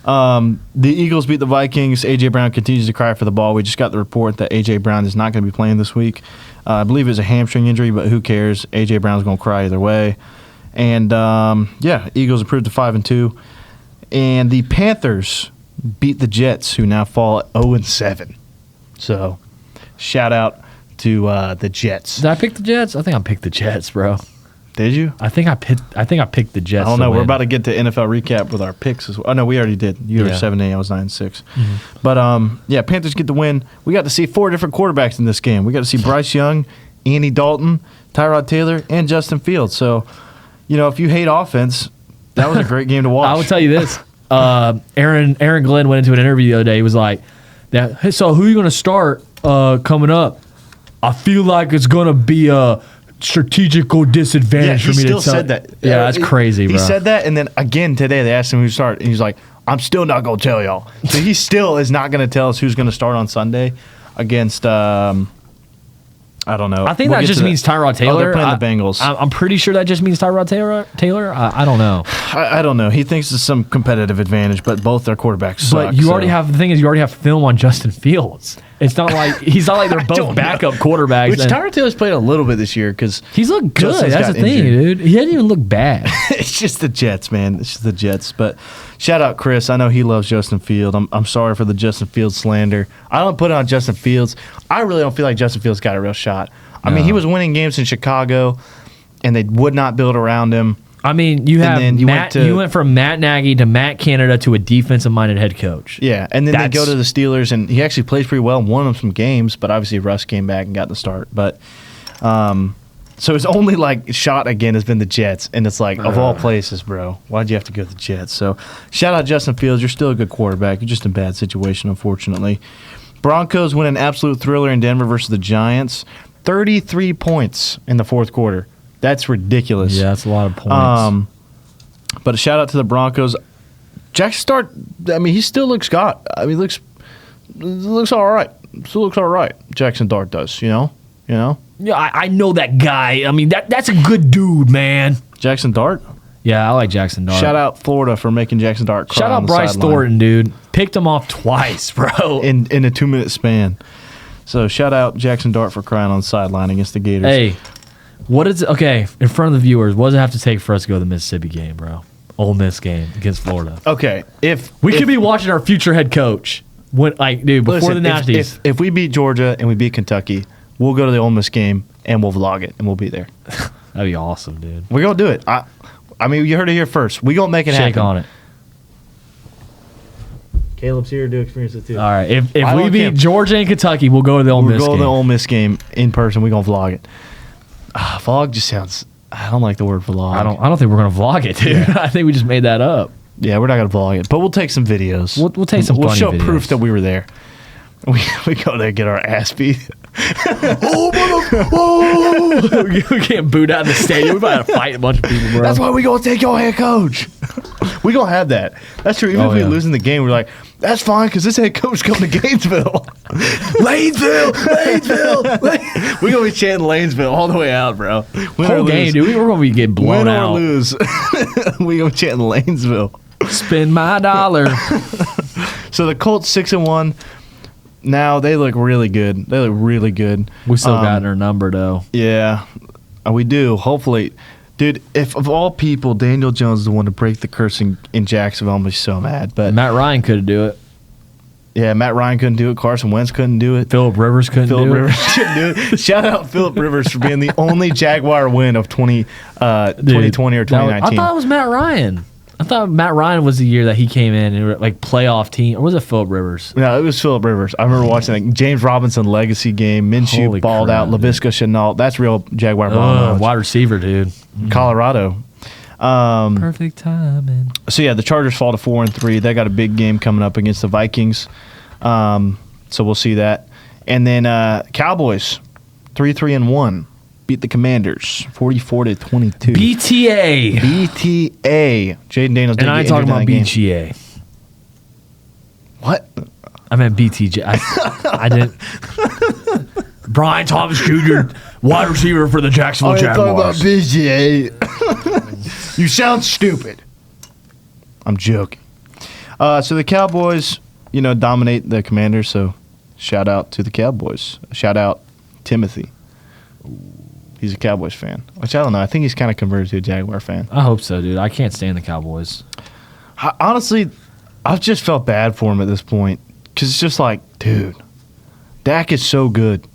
The Eagles beat the Vikings. A.J. Brown continues to cry for the ball. We just got the report that A.J. Brown is not going to be playing this week. I believe it was a hamstring injury, but who cares? A.J. Brown's going to cry either way. And, Eagles improved to 5-2. And the Panthers beat the Jets, who now fall at 0-7. So, shout out to the Jets. Did I pick the Jets? I think I picked the Jets, bro. Did you? I think I picked the Jets. I don't know. to We're win. about to get to NFL recap with our picks as well. Oh, no, we already did. You were Yeah. 7-8. I was 9-6. But, yeah, Panthers get the win. We got to see 4 different quarterbacks in this game. We got to see Bryce Young, Andy Dalton, Tyrod Taylor, and Justin Fields. So, you know, if you hate offense, that was a great game to watch. I will tell you this. Aaron Glenn went into an interview the other day. He was like, "Hey, so who are you going to start coming up? I feel like it's going to be a strategical disadvantage he for me still to tell." said that. Yeah, that's crazy, bro. He said that, and then again today they asked him who to start, and he's like, "I'm still not going to tell y'all." So he still is not going to tell us who's going to start on Sunday against. I don't know. I think We'll that get just to means Tyrod Taylor. Oh, they're playing the Bengals. I'm pretty sure that just means Tyrod Taylor. I don't know. I don't know. He thinks it's some competitive advantage, but both their quarterbacks suck. But you already have the thing is you already have film on Justin Fields. It's not like he's not like they're both don't backup quarterbacks. Which and Tyrod Taylor's played a little bit this year because he's looked good. Justin's That's the got thing, injured. dude. He didn't even look bad. it's just the Jets, man. It's just the Jets. But shout out Chris. I know he loves Justin Fields. I'm sorry for the Justin Fields slander. I don't put it on Justin Fields. I really don't feel like Justin Fields got a real shot. I mean, he was winning games in Chicago, and they would not build around him. I mean, you have then you you went from Matt Nagy to Matt Canada to a defensive-minded head coach. Yeah, and then they go That's- to the Steelers, and he actually plays pretty well and won them some games, but obviously Russ came back and got the start. But so his only like shot again has been the Jets, and it's like of all places, bro, why'd you have to go to the Jets? So shout out Justin Fields, you're still a good quarterback. You're just in a bad situation, unfortunately. Broncos win an absolute thriller in Denver versus the Giants, 33 points in the fourth quarter. That's ridiculous. Yeah, that's a lot of points. But a shout out to the Broncos. Jackson Dart, I mean, he still looks got. I mean, looks all right. Still looks all right. Jackson Dart does, you know. Yeah, I know that guy. I mean, that's a good dude, man. Jackson Dart. Yeah, I like Jackson Dart. Shout out Florida for making Jackson Dart cry Shout on out the Bryce sideline Thornton, dude. Picked him off twice, bro. in a 2-minute span. So shout out Jackson Dart for crying on the sideline against the Gators. Hey, what is okay in front of the viewers? What does it have to take for us to go to the Mississippi game, bro? Ole Miss game against Florida. Okay, if We could be watching our future head coach when, like, dude, before listen, the Nasties. if we beat Georgia and we beat Kentucky, we'll go to the Ole Miss game and we'll vlog it and we'll be there. That'd be awesome, dude. We're gonna do it. I mean, you heard it here first. We gonna make it Shake happen. on it. Caleb's here to experience it too. All right. If I we don't beat care. Georgia and Kentucky, we'll go to the Ole We'll Miss go to game. the Ole Miss game in person. We gonna vlog it. Vlog just sounds. I don't like the word vlog. I don't think we're gonna vlog it, dude. I think we just made that up. Yeah, we're not gonna vlog it, but we'll take some videos. We'll take some We'll funny show videos. proof that we were there. We go there and get our ass beat. We can't boot out of the stadium. We might have to fight a bunch of people, bro. That's why we gonna take your head coach. We gonna have that. That's true. Even Oh, if we yeah. lose in the game, we're like, that's fine because this head coach coming to Gainesville. Lanesville. We gonna be chanting Lanesville all the way out, bro. Win or whole game, lose. dude. We're gonna be getting blown Win or out. lose. We gonna chant Lanesville. Spend my dollar. So the Colts 6-1. Now they look really good. They look really good. We still got our number though. Yeah, we do. Hopefully, dude. If of all people, Daniel Jones is the one to break the curse in Jacksonville, I'm gonna be so mad. But Matt Ryan couldn't do it. yeah, Matt Ryan couldn't do it. Carson Wentz couldn't do it. Phillip Rivers couldn't Phillip do Rivers couldn't do it. Shout out Phillip Rivers for being the only Jaguar win of 2020 or it. That was- 2019. I thought it was Matt Ryan. I thought Matt Ryan was the year that he came in and like playoff team. Or was it Phillip Rivers? No, it was Phillip Rivers. I remember watching like James Robinson legacy game. Minshew Holy balled crap, out. LaVisca Chenault. That's real Jaguar ball. Wide receiver, dude. Colorado. Perfect timing. So yeah, the Chargers fall to 4-3. They got a big game coming up against the Vikings. So we'll see that. And then Cowboys 3-1 beat the Commanders 44-22. BTA. BTA. Jaden Daniels. And I ain't talking about BTA. BGA. What? I meant BTJ. I didn't. Brian Thomas Jr., wide receiver for the Jacksonville Jaguars. BGA. You sound stupid. I'm joking. So the Cowboys, dominate the Commanders. So shout out to the Cowboys. Shout out Timothy. He's a Cowboys fan, which I don't know. I think he's kind of converted to a Jaguar fan. I hope so, dude. I can't stand the Cowboys. Honestly, I've just felt bad for him at this point because it's just like, dude, Dak is so good.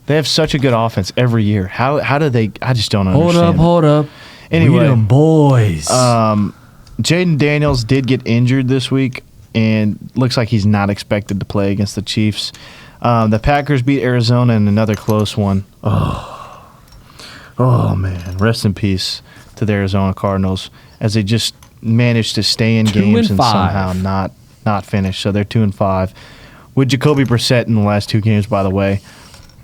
They have such a good offense every year. How do they? I just don't understand. Hold up. Anyway, we them boys. Jaden Daniels did get injured this week, and looks like he's not expected to play against the Chiefs. The Packers beat Arizona in another close one. Oh man, rest in peace to the Arizona Cardinals as they just managed to stay in games and somehow not finish. So they're 2-5 with Jacoby Brissett in the last 2 games, by the way.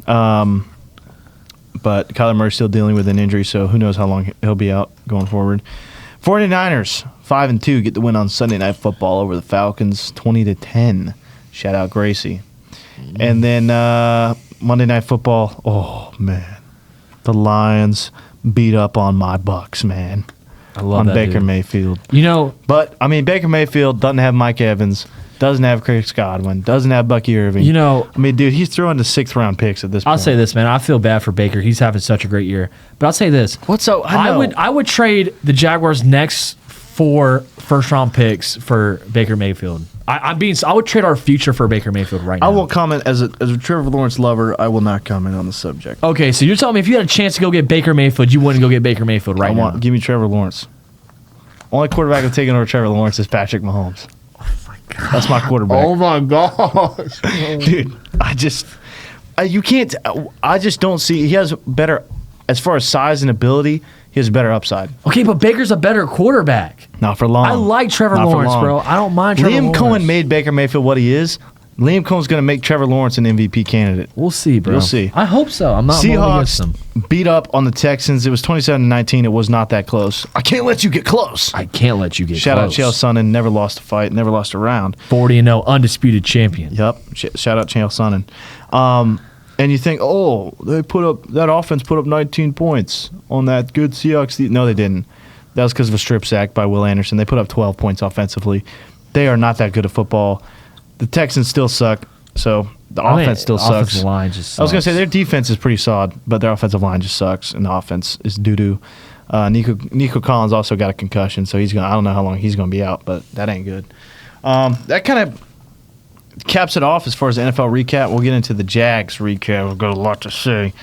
But Kyler Murray's still dealing with an injury, so who knows how long he'll be out going forward. 49ers 5-2 get the win on Sunday Night Football over the Falcons 20-10. Shout out Gracie. And then Monday Night Football. Oh man, the Lions beat up on my Bucks, man. I love on that, Baker dude. Mayfield. But I mean, Baker Mayfield doesn't have Mike Evans, doesn't have Chris Godwin, doesn't have Bucky Irving. I mean, dude, he's throwing the 6th-round picks at this point. I'll say this, man. I feel bad for Baker. He's having such a great year. But I'll say this. I would trade the Jaguars' next 4 first-round picks for Baker Mayfield. I would trade our future for Baker Mayfield right now. I won't comment as a Trevor Lawrence lover. I will not comment on the subject. Okay, so you're telling me if you had a chance to go get Baker Mayfield, you wouldn't go get Baker Mayfield right now? Give me Trevor Lawrence. Only quarterback I'm taking over Trevor Lawrence is Patrick Mahomes. Oh my god, that's my quarterback. Oh my gosh, dude! You can't. I just don't see. He has better, as far as size and ability. He has better upside. Okay, but Baker's a better quarterback. Not for long. I like Trevor Lawrence, bro. I don't mind Trevor Lawrence. Liam Cohen made Baker Mayfield what he is. Liam Cohen's going to make Trevor Lawrence an MVP candidate. We'll see, bro. We'll see. I hope so. I'm not against them. Beat up on the Texans. It was 27-19. It was not that close. I can't let you get close. I can't let you get Shout close. out Chael Sonnen. Never lost a fight. Never lost a round. 40-0, undisputed champion. Yep. Shout out Chael Sonnen. And you think, that offense put up 19 points on that good Seahawks. No, they didn't. That was because of a strip sack by Will Anderson. They put up 12 points offensively. They are not that good at football. The Texans still suck, so the offense still sucks. Offensive line just sucks. I was going to say their defense is pretty solid, but their offensive line just sucks, and the offense is doo-doo. Nico Collins also got a concussion, so I don't know how long he's going to be out, but that ain't good. That kind of caps it off as far as the NFL recap. We'll get into the Jags recap. We've got a lot to say.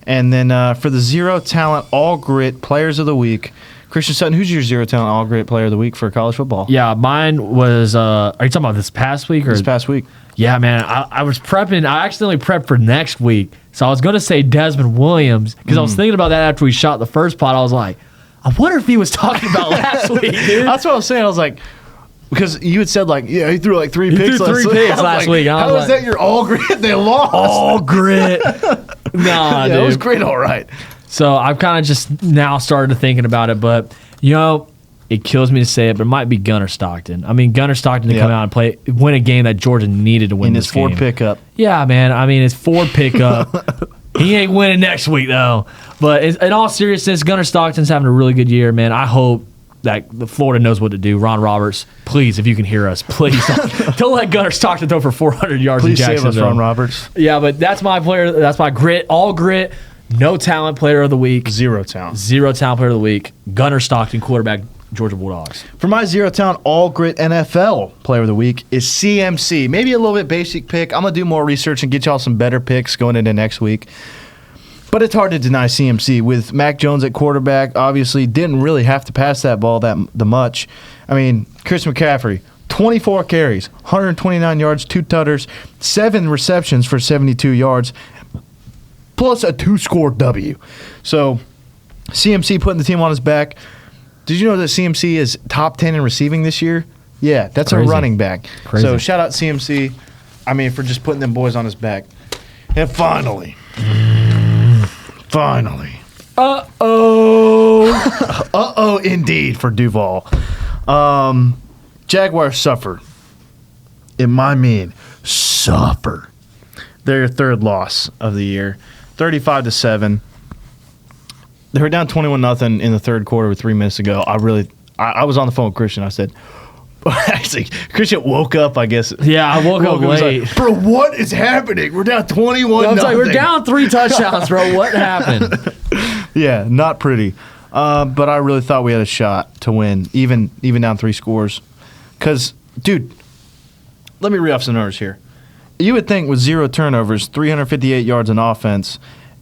And then for the Zero Talent All Grit Players of the Week, Christian Sutton, who's your Zero Talent All Grit Player of the Week for college football? Yeah, mine was, are you talking about this past week? This past week. Yeah, man. I was prepping. I accidentally prepped for next week. So I was going to say Desmond Williams because I was thinking about that after we shot the first pot. I was like, I wonder if he was talking about last week, dude. That's what I was saying. I was like, because you had said, he threw like 3 picks last week. last week. How is that your all grit? They lost. All grit. Nah, dude. It was great, all right. So I've kind of just now started thinking about it, but, it kills me to say it, but it might be Gunnar Stockton. I mean, Gunnar Stockton to come out and win a game that Georgia needed to win in this his Ford game. pickup. Yeah, man. I mean, it's Ford pickup. He ain't winning next week, though. But in all seriousness, Gunnar Stockton's having a really good year, man. I hope that the Florida knows what to do. Ron Roberts, please, if you can hear us, please don't let Gunnar Stockton throw for 400 yards in Jacksonville. Please save us, Ron Roberts. Yeah, but that's my player. That's my grit. All grit. No talent player of the week. Zero talent. Zero talent player of the week. Gunnar Stockton, quarterback, Georgia Bulldogs. For my Zero Talent All Grit NFL Player of the Week is CMC. Maybe a little bit basic pick. I'm going to do more research and get y'all some better picks going into next week. But it's hard to deny CMC with Mac Jones at quarterback. Obviously, didn't really have to pass that ball that much. I mean, Chris McCaffrey, 24 carries, 129 yards, 2 tutters, 7 receptions for 72 yards, plus a 2-score W. So CMC putting the team on his back. Did you know that CMC is top 10 in receiving this year? Yeah, that's Crazy. a running back. Crazy. So shout out CMC, for just putting them boys on his back. And finally. Uh-oh indeed for Duval. Jaguars suffer. It might mean suffer. Their 3rd loss of the year. 35-7. They were down 21-0 in the 3rd quarter with 3 minutes to go. I was on the phone with Christian. I said, actually, Christian woke up, I guess. Yeah, I woke up late. Like, bro, what is happening? We're down 21-0. I was like, we're down 3 touchdowns, bro. What happened? Yeah, not pretty. But I really thought we had a shot to win, even down 3 scores. Because, dude, let me read off some numbers here. you would think with 0 turnovers, 358 yards in offense,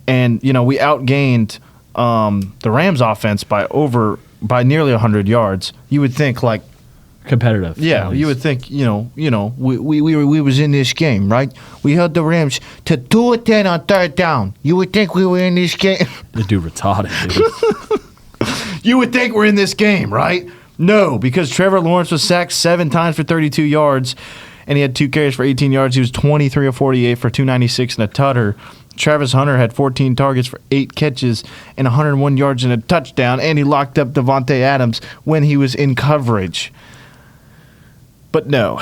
and we outgained the Rams offense by nearly 100 yards. You would think like competitive. Yeah, you would think we was in this game, right? We held the Rams to 2-10 on third down. You would think we were in this game. The dude retarded, dude. You would think we're in this game, right? No, because Trevor Lawrence was sacked 7 times for 32 yards, and he had 2 carries for 18 yards. He was 23 of 48 for 296 and a tutter. Travis Hunter had 14 targets for 8 catches and 101 yards and a touchdown, and he locked up Devontae Adams when he was in coverage. But no,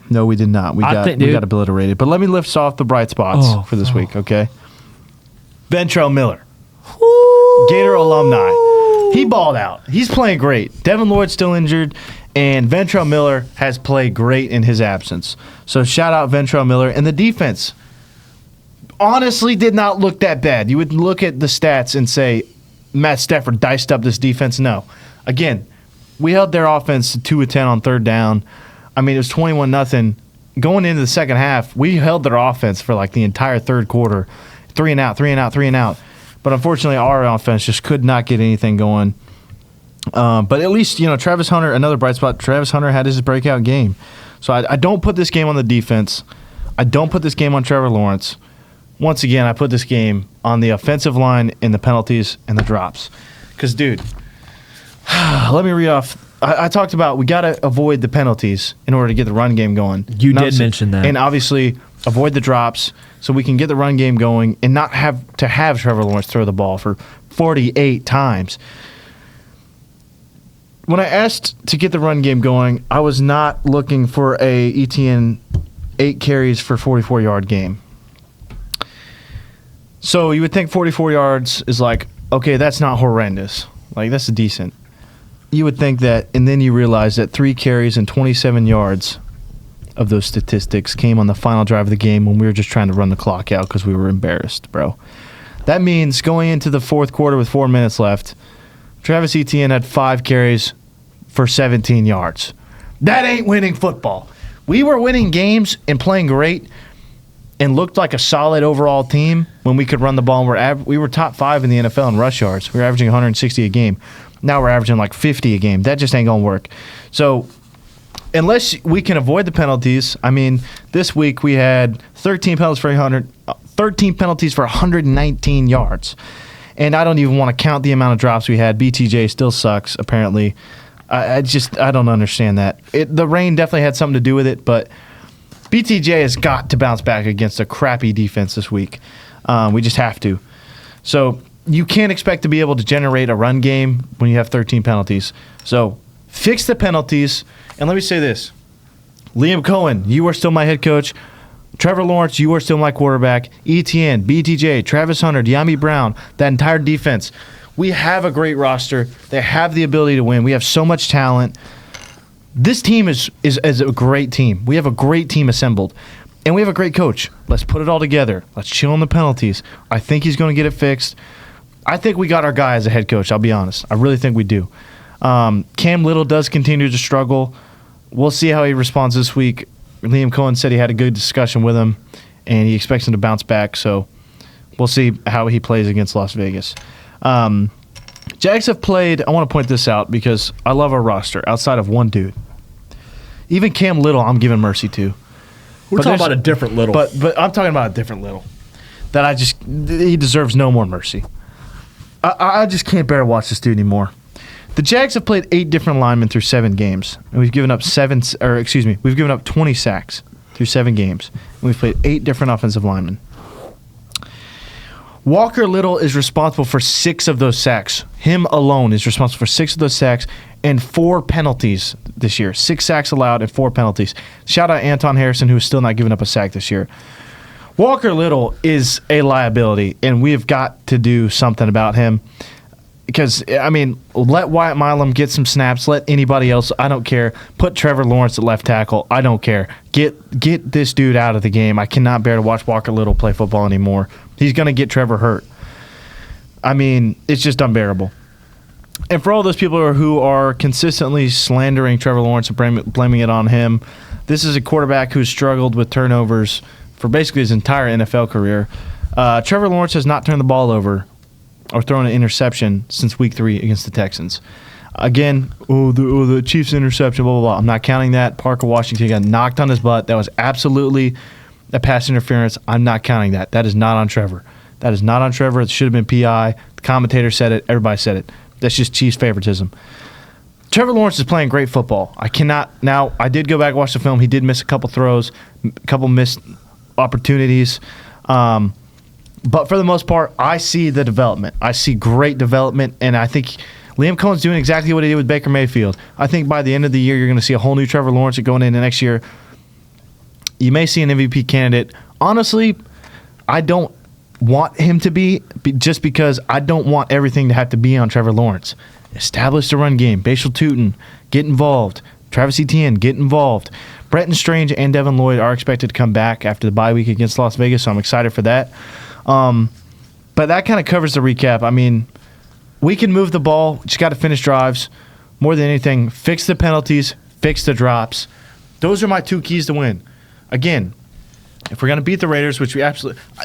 we did not. We got obliterated. But let me lift off the bright spots for this week, okay? Ventrell Miller, Gator alumni. He balled out. He's playing great. Devin Lloyd's still injured, and Ventrell Miller has played great in his absence. So shout out Ventrell Miller. And the defense honestly did not look that bad. You would look at the stats and say, Matt Stafford diced up this defense. No. Again, we held their offense to 2 of 10 on third down. I mean, it was 21-0. Going into the second half, we held their offense for like the entire third quarter. 3 and out, 3 and out, 3 and out. But unfortunately, our offense just could not get anything going. But at least, Travis Hunter, another bright spot, Travis Hunter had his breakout game. So I don't put this game on the defense. I don't put this game on Trevor Lawrence. Once again, I put this game on the offensive line and the penalties and the drops. Because, dude, let me read off. I talked about we got to avoid the penalties in order to get the run game going. You did mention that. And obviously avoid the drops so we can get the run game going and not have to have Trevor Lawrence throw the ball for 48 times. When I asked to get the run game going, I was not looking for a ETN 8 carries for 44-yard game. So you would think 44 yards is like, okay, that's not horrendous. Like, that's decent. You would think that, and then you realize that 3 carries and 27 yards of those statistics came on the final drive of the game when we were just trying to run the clock out because we were embarrassed, bro. That means going into the fourth quarter with 4 minutes left, Travis Etienne had 5 carries for 17 yards. That ain't winning football. We were winning games and playing great and looked like a solid overall team when we could run the ball. And we were top 5 in the NFL in rush yards. We were averaging 160 a game. Now we're averaging like 50 a game. That just ain't going to work. So unless we can avoid the penalties, I mean, this week we had 13 penalties for 119 yards. And I don't even want to count the amount of drops we had. BTJ still sucks, apparently. I don't understand that. The rain definitely had something to do with it, but BTJ has got to bounce back against a crappy defense this week. We just have to. So you can't expect to be able to generate a run game when you have 13 penalties. So fix the penalties. And let me say this. Liam Cohen, you are still my head coach. Trevor Lawrence, you are still my quarterback. ETN, BTJ, Travis Hunter, De'Ami Brown, that entire defense. We have a great roster. They have the ability to win. We have so much talent. This team is a great team. We have a great team assembled. And we have a great coach. Let's put it all together. Let's chill on the penalties. I think he's going to get it fixed. I think we got our guy as a head coach, I'll be honest. I really think we do. Cam Little does continue to struggle. We'll see how he responds this week. Liam Cohen said he had a good discussion with him, and he expects him to bounce back. So we'll see how he plays against Las Vegas. Jags have played, I want to point this out because I love our roster outside of one dude. Even Cam Little, I'm giving mercy to. We're talking about a different Little. But I'm talking about a different Little. He deserves no more mercy. I just can't bear to watch this dude anymore. The Jags have played 8 different linemen through 7 games, and we've given up 20 sacks through 7 games, and we've played 8 different offensive linemen. Walker Little is responsible for 6 of those sacks. Him alone is responsible for 6 of those sacks and 4 penalties this year. 6 sacks allowed and 4 penalties. Shout out Anton Harrison, who is still not giving up a sack this year. Walker Little is a liability, and we have got to do something about him. Because, I mean, let Wyatt Milam get some snaps. Let anybody else. I don't care. Put Trevor Lawrence at left tackle. I don't care. Get this dude out of the game. I cannot bear to watch Walker Little play football anymore. He's going to get Trevor hurt. I mean, it's just unbearable. And for all those people who are consistently slandering Trevor Lawrence and blaming it on him, This is a quarterback who's struggled with turnovers for basically his entire NFL career. Trevor Lawrence has not turned the ball over or thrown an interception since Week 3 against the Texans. Again, the Chiefs interception, blah, blah, blah. I'm not counting that. Parker Washington got knocked on his butt. That was absolutely a pass interference. I'm not counting that. That is not on Trevor. That is not on Trevor. It should have been PI. The commentator said it. Everybody said it. That's just Chiefs favoritism. Trevor Lawrence is playing great football. I did go back and watch the film. He did miss a couple throws, a couple missed opportunities. But for the most part, I see the development. I see great development, and I think Liam Cohen's doing exactly what he did with Baker Mayfield. I think by the end of the year, you're going to see a whole new Trevor Lawrence going into next year. You may see an MVP candidate. Honestly, I don't want him to be just because I don't want everything to have to be on Trevor Lawrence. Establish the run game. Bashal Tutin, get involved. Travis Etienne, get involved. Brenton Strange and Devin Lloyd are expected to come back after the bye week against Las Vegas, so I'm excited for that. But that kind of covers the recap. I mean, we can move the ball. Just got to finish drives. More than anything, fix the penalties, fix the drops. Those are my two keys to win. Again, if we're going to beat the Raiders, which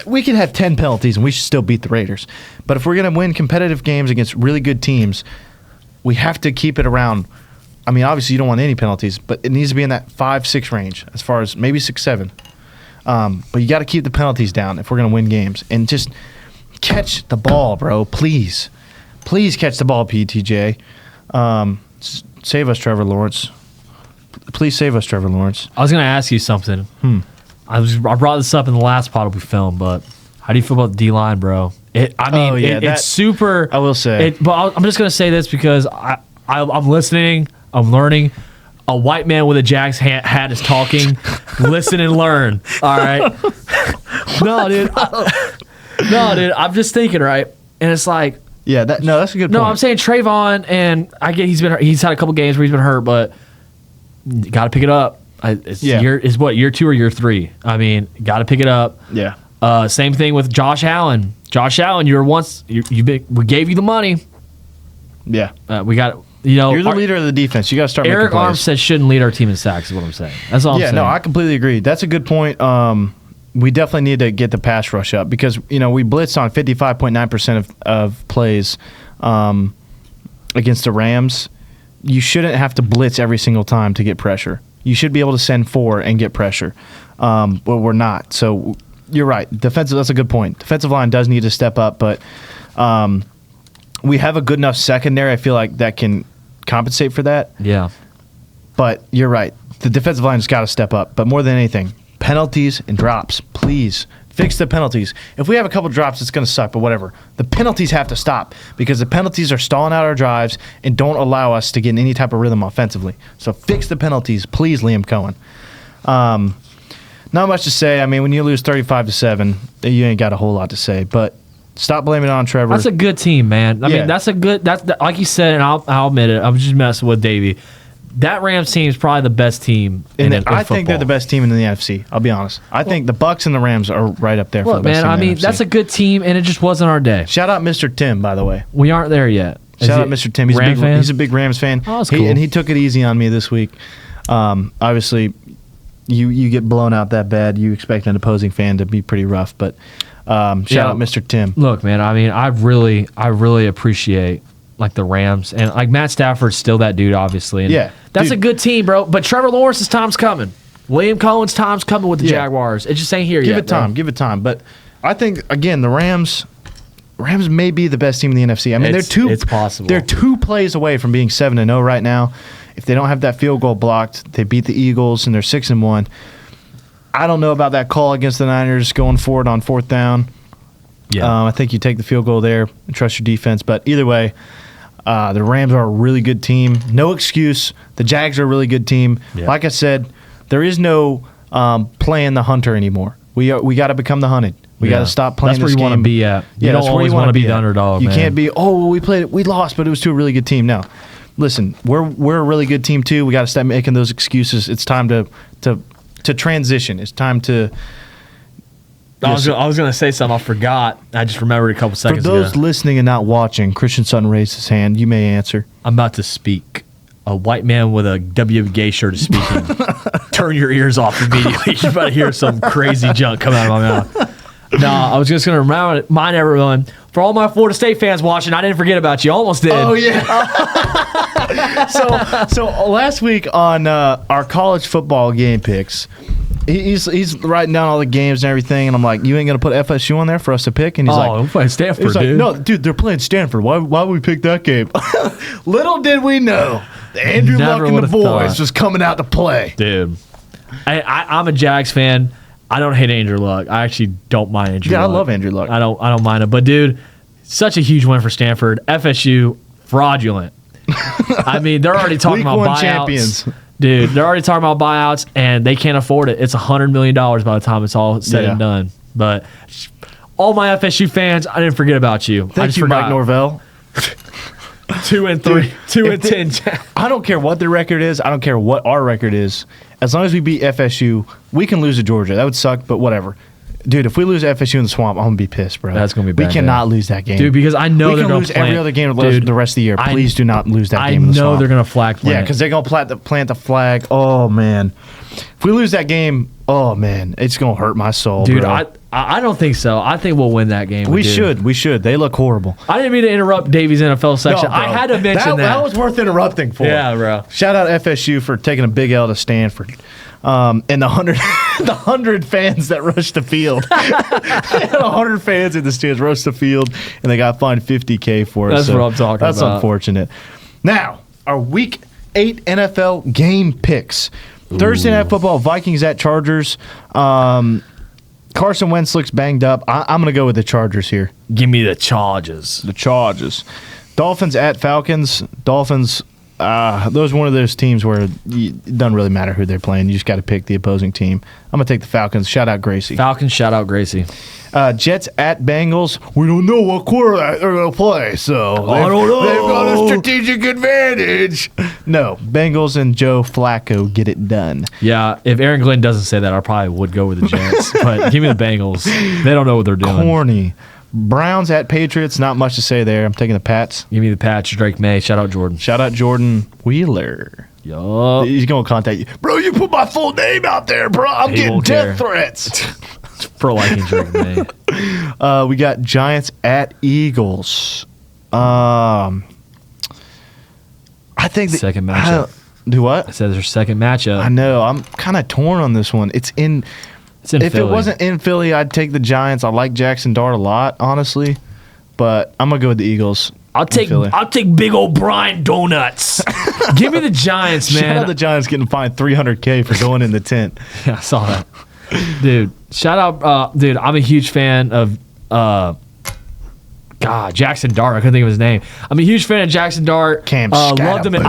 we can have 10 penalties and we should still beat the Raiders. But if we're going to win competitive games against really good teams, we have to keep it around. I mean, obviously you don't want any penalties, but it needs to be in that 5-6 range, as far as maybe 6-7. But you got to keep the penalties down if we're going to win games. And just catch the ball, bro. Please. Please catch the ball, PTJ. Save us, Trevor Lawrence. Please save us, Trevor Lawrence. I was going to ask you something. I brought this up in the last pod we filmed, but how do you feel about the D-line, bro? It's super. I will say. But I'm just going to say this because I'm listening. I'm learning. A white man with a Jags hat is talking. Listen and learn. All right. No, dude. I'm just thinking, right? And it's like. Yeah, that's a good point. No, I'm saying Trayvon, and I get he's had a couple games where he's been hurt, but got to pick it up. Year 2 or year 3? I mean, got to pick it up. Yeah. Same thing with Josh Allen. Josh Allen, we gave you the money. Yeah. We got. You're the leader of the defense. You got to start Eric making plays. Armstead shouldn't lead our team in sacks, is what I'm saying. That's all I'm saying. Yeah, no, I completely agree. That's a good point. We definitely need to get the pass rush up because, we blitzed on 55.9% of plays against the Rams. You shouldn't have to blitz every single time to get pressure. You should be able to send 4 and get pressure. But we're not. So you're right. That's a good point. Defensive line does need to step up, but we have a good enough secondary. I feel like that can compensate for that. Yeah. But you're right. The defensive line has got to step up. But more than anything, penalties and drops. Please fix the penalties. If we have a couple drops, it's going to suck, but whatever. The penalties have to stop because the penalties are stalling out our drives and don't allow us to get in any type of rhythm offensively. So fix the penalties, please, Liam Cohen. Not much to say. I mean, when you lose 35-7, you ain't got a whole lot to say. But stop blaming it on Trevor. That's a good team, man. I mean, that's like you said, and I'll admit it. I'm just messing with Davey. That Rams team is probably the best team in I think they're the best team in the NFC. I'll be honest. I think the Bucs and the Rams are right up there for the best team in the NFC. That's a good team, and it just wasn't our day. Shout out Mr. Tim, by the way. We aren't there yet. Shout out Mr. Tim. He's a big Rams fan. Oh, that's cool. And he took it easy on me this week. Obviously, you get blown out that bad. You expect an opposing fan to be pretty rough, but shout out Mr. Tim. Look, man, I mean, I really appreciate like the Rams, and like Matt Stafford's still that dude, obviously. And that's a good team, bro. But Trevor Lawrence's time's coming. William Cohen's time's coming with the Jaguars. It just ain't here yet. Give it time. But I think again, the Rams may be the best team in the NFC. I mean, it's possible. They're 2 plays away from being 7-0 right now. If they don't have that field goal blocked, they beat the Eagles and they're 6-1. I don't know about that call against the Niners going forward on 4th down. Yeah, I think you take the field goal there and trust your defense. But either way. The Rams are a really good team. No excuse. The Jags are a really good team. Yeah. Like I said, there is no playing the hunter anymore. We got to become the hunted. We got to stop playing this game. That's where you want to be at. You don't always want to be the underdog. You can't be, we played it, we lost, but it was to a really good team. No, listen, we're a really good team too. We got to stop making those excuses. It's time to transition. It's time to. I was going to say something. I forgot. I just remembered a couple seconds ago. For those listening and not watching, Christian Sutton raised his hand. You may answer. I'm about to speak a white man with a WGA shirt is speaking, turn your ears off immediately. You're about to hear some crazy junk come out of my mouth. No, I was just going to remind everyone, for all my Florida State fans watching, I didn't forget about you. Almost did. Oh, yeah. so last week on our college football game picks, he's writing down all the games and everything, and I'm like, you ain't going to put FSU on there for us to pick? And he's like, we're playing Stanford, he's like, dude. no, dude, they're playing Stanford. Why would we pick that game? Little did we know that Andrew Never Luck and the would've boys thought. was coming out to play. Dude. I'm a Jags fan. I don't hate Andrew Luck. I actually don't mind Andrew Luck. Yeah, I love Andrew Luck. I don't mind him. But, dude, such a huge win for Stanford. FSU, fraudulent. I mean, they're already talking Week about one buyouts. champions. Dude, they're already talking about buyouts, and they can't afford it. It's $100 million by the time it's all said and done. But all my FSU fans, I didn't forget about you. I Thank just you, forgot. Mike Norvell. 2-3, 2-10. I don't care what their record is. I don't care what our record is. As long as we beat FSU, we can lose to Georgia. That would suck, but whatever. Dude, if we lose FSU in the swamp, I'm going to be pissed, bro. That's gonna be bad, We cannot lose that game. Dude, because I know we they're can going lose to plant. every other game Dude, the rest of the year. Please do not lose that I game in the swamp. know they're going to flag plant. Yeah, because they're going to plant the flag. Oh, man. If we lose that game, oh, man, it's going to hurt my soul, dude, bro. I don't think so. I think we'll win that game. We dude. should. They look horrible. I didn't mean to interrupt Davies' NFL section. No, bro. I had to mention that. That was worth interrupting for. Yeah, bro. Shout out FSU for taking a big L to Stanford. And the 100 fans that rushed the field. They had 100 fans in the stands rush the field, and they got fined $50K for it. That's what I'm talking about. That's unfortunate. Now, our Week 8 NFL game picks. Thursday Night Football, Vikings at Chargers. Carson Wentz looks banged up. I'm going to go with the Chargers here. Give me the Chargers. The Chargers. Dolphins at Falcons. Dolphins, those one of those teams where it doesn't really matter who they're playing. You just got to pick the opposing team. I'm going to take the Falcons. Shout out Gracie. Falcons, shout out Gracie. Jets at Bengals. We don't know what quarterback they're going to play, so I don't know. They've got a strategic advantage. No, Bengals and Joe Flacco get it done. Yeah, if Aaron Glenn doesn't say that, I probably would go with the Jets. But give me the Bengals. They don't know what they're doing. Corny. Browns at Patriots. Not much to say there. I'm taking the Pats. Give me the Pats. Drake May. Shout out Jordan. Shout out Jordan Wheeler. Yup. He's going to contact you. Bro, you put my full name out there, bro. I'm He getting won't death care. threats. For liking Drake May. We got Giants at Eagles. I think Second matchup. Do what? I said their second matchup. I know. I'm kind of torn on this one. It's in if Philly. it wasn't in Philly, I'd take the Giants. I like Jackson Dart a lot, honestly. But I'm going to go with the Eagles. I'll take big old Brian Donuts. Give me the Giants, man. Shout out the Giants getting fined $300K for going in the tent. Yeah, I saw that. Dude, shout out. Dude, I'm a huge fan of Jackson Dart. I couldn't think of his name. I'm a huge fan of Jackson Dart. Cam I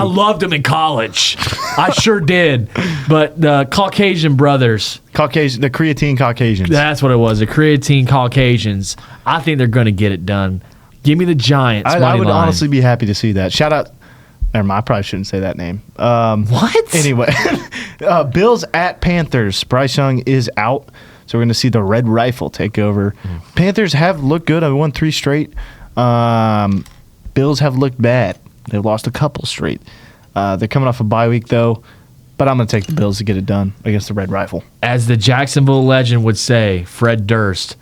loved him in college. I sure did. But the Caucasian brothers. The creatine Caucasians. That's what it was. The creatine Caucasians. I think they're going to get it done. Give me the Giants. I money would line. honestly be happy to see that. Shout out. Never mind, I probably shouldn't say that name. What? Anyway, Bills at Panthers. Bryce Young is out, so we're going to see the Red Rifle take over. Panthers have looked good. I've won 3 straight. Bills have looked bad. They've lost a couple straight. They're coming off a bye week, though, but I'm going to take the Bills to get it done against the Red Rifle. As the Jacksonville legend would say, Fred Durst,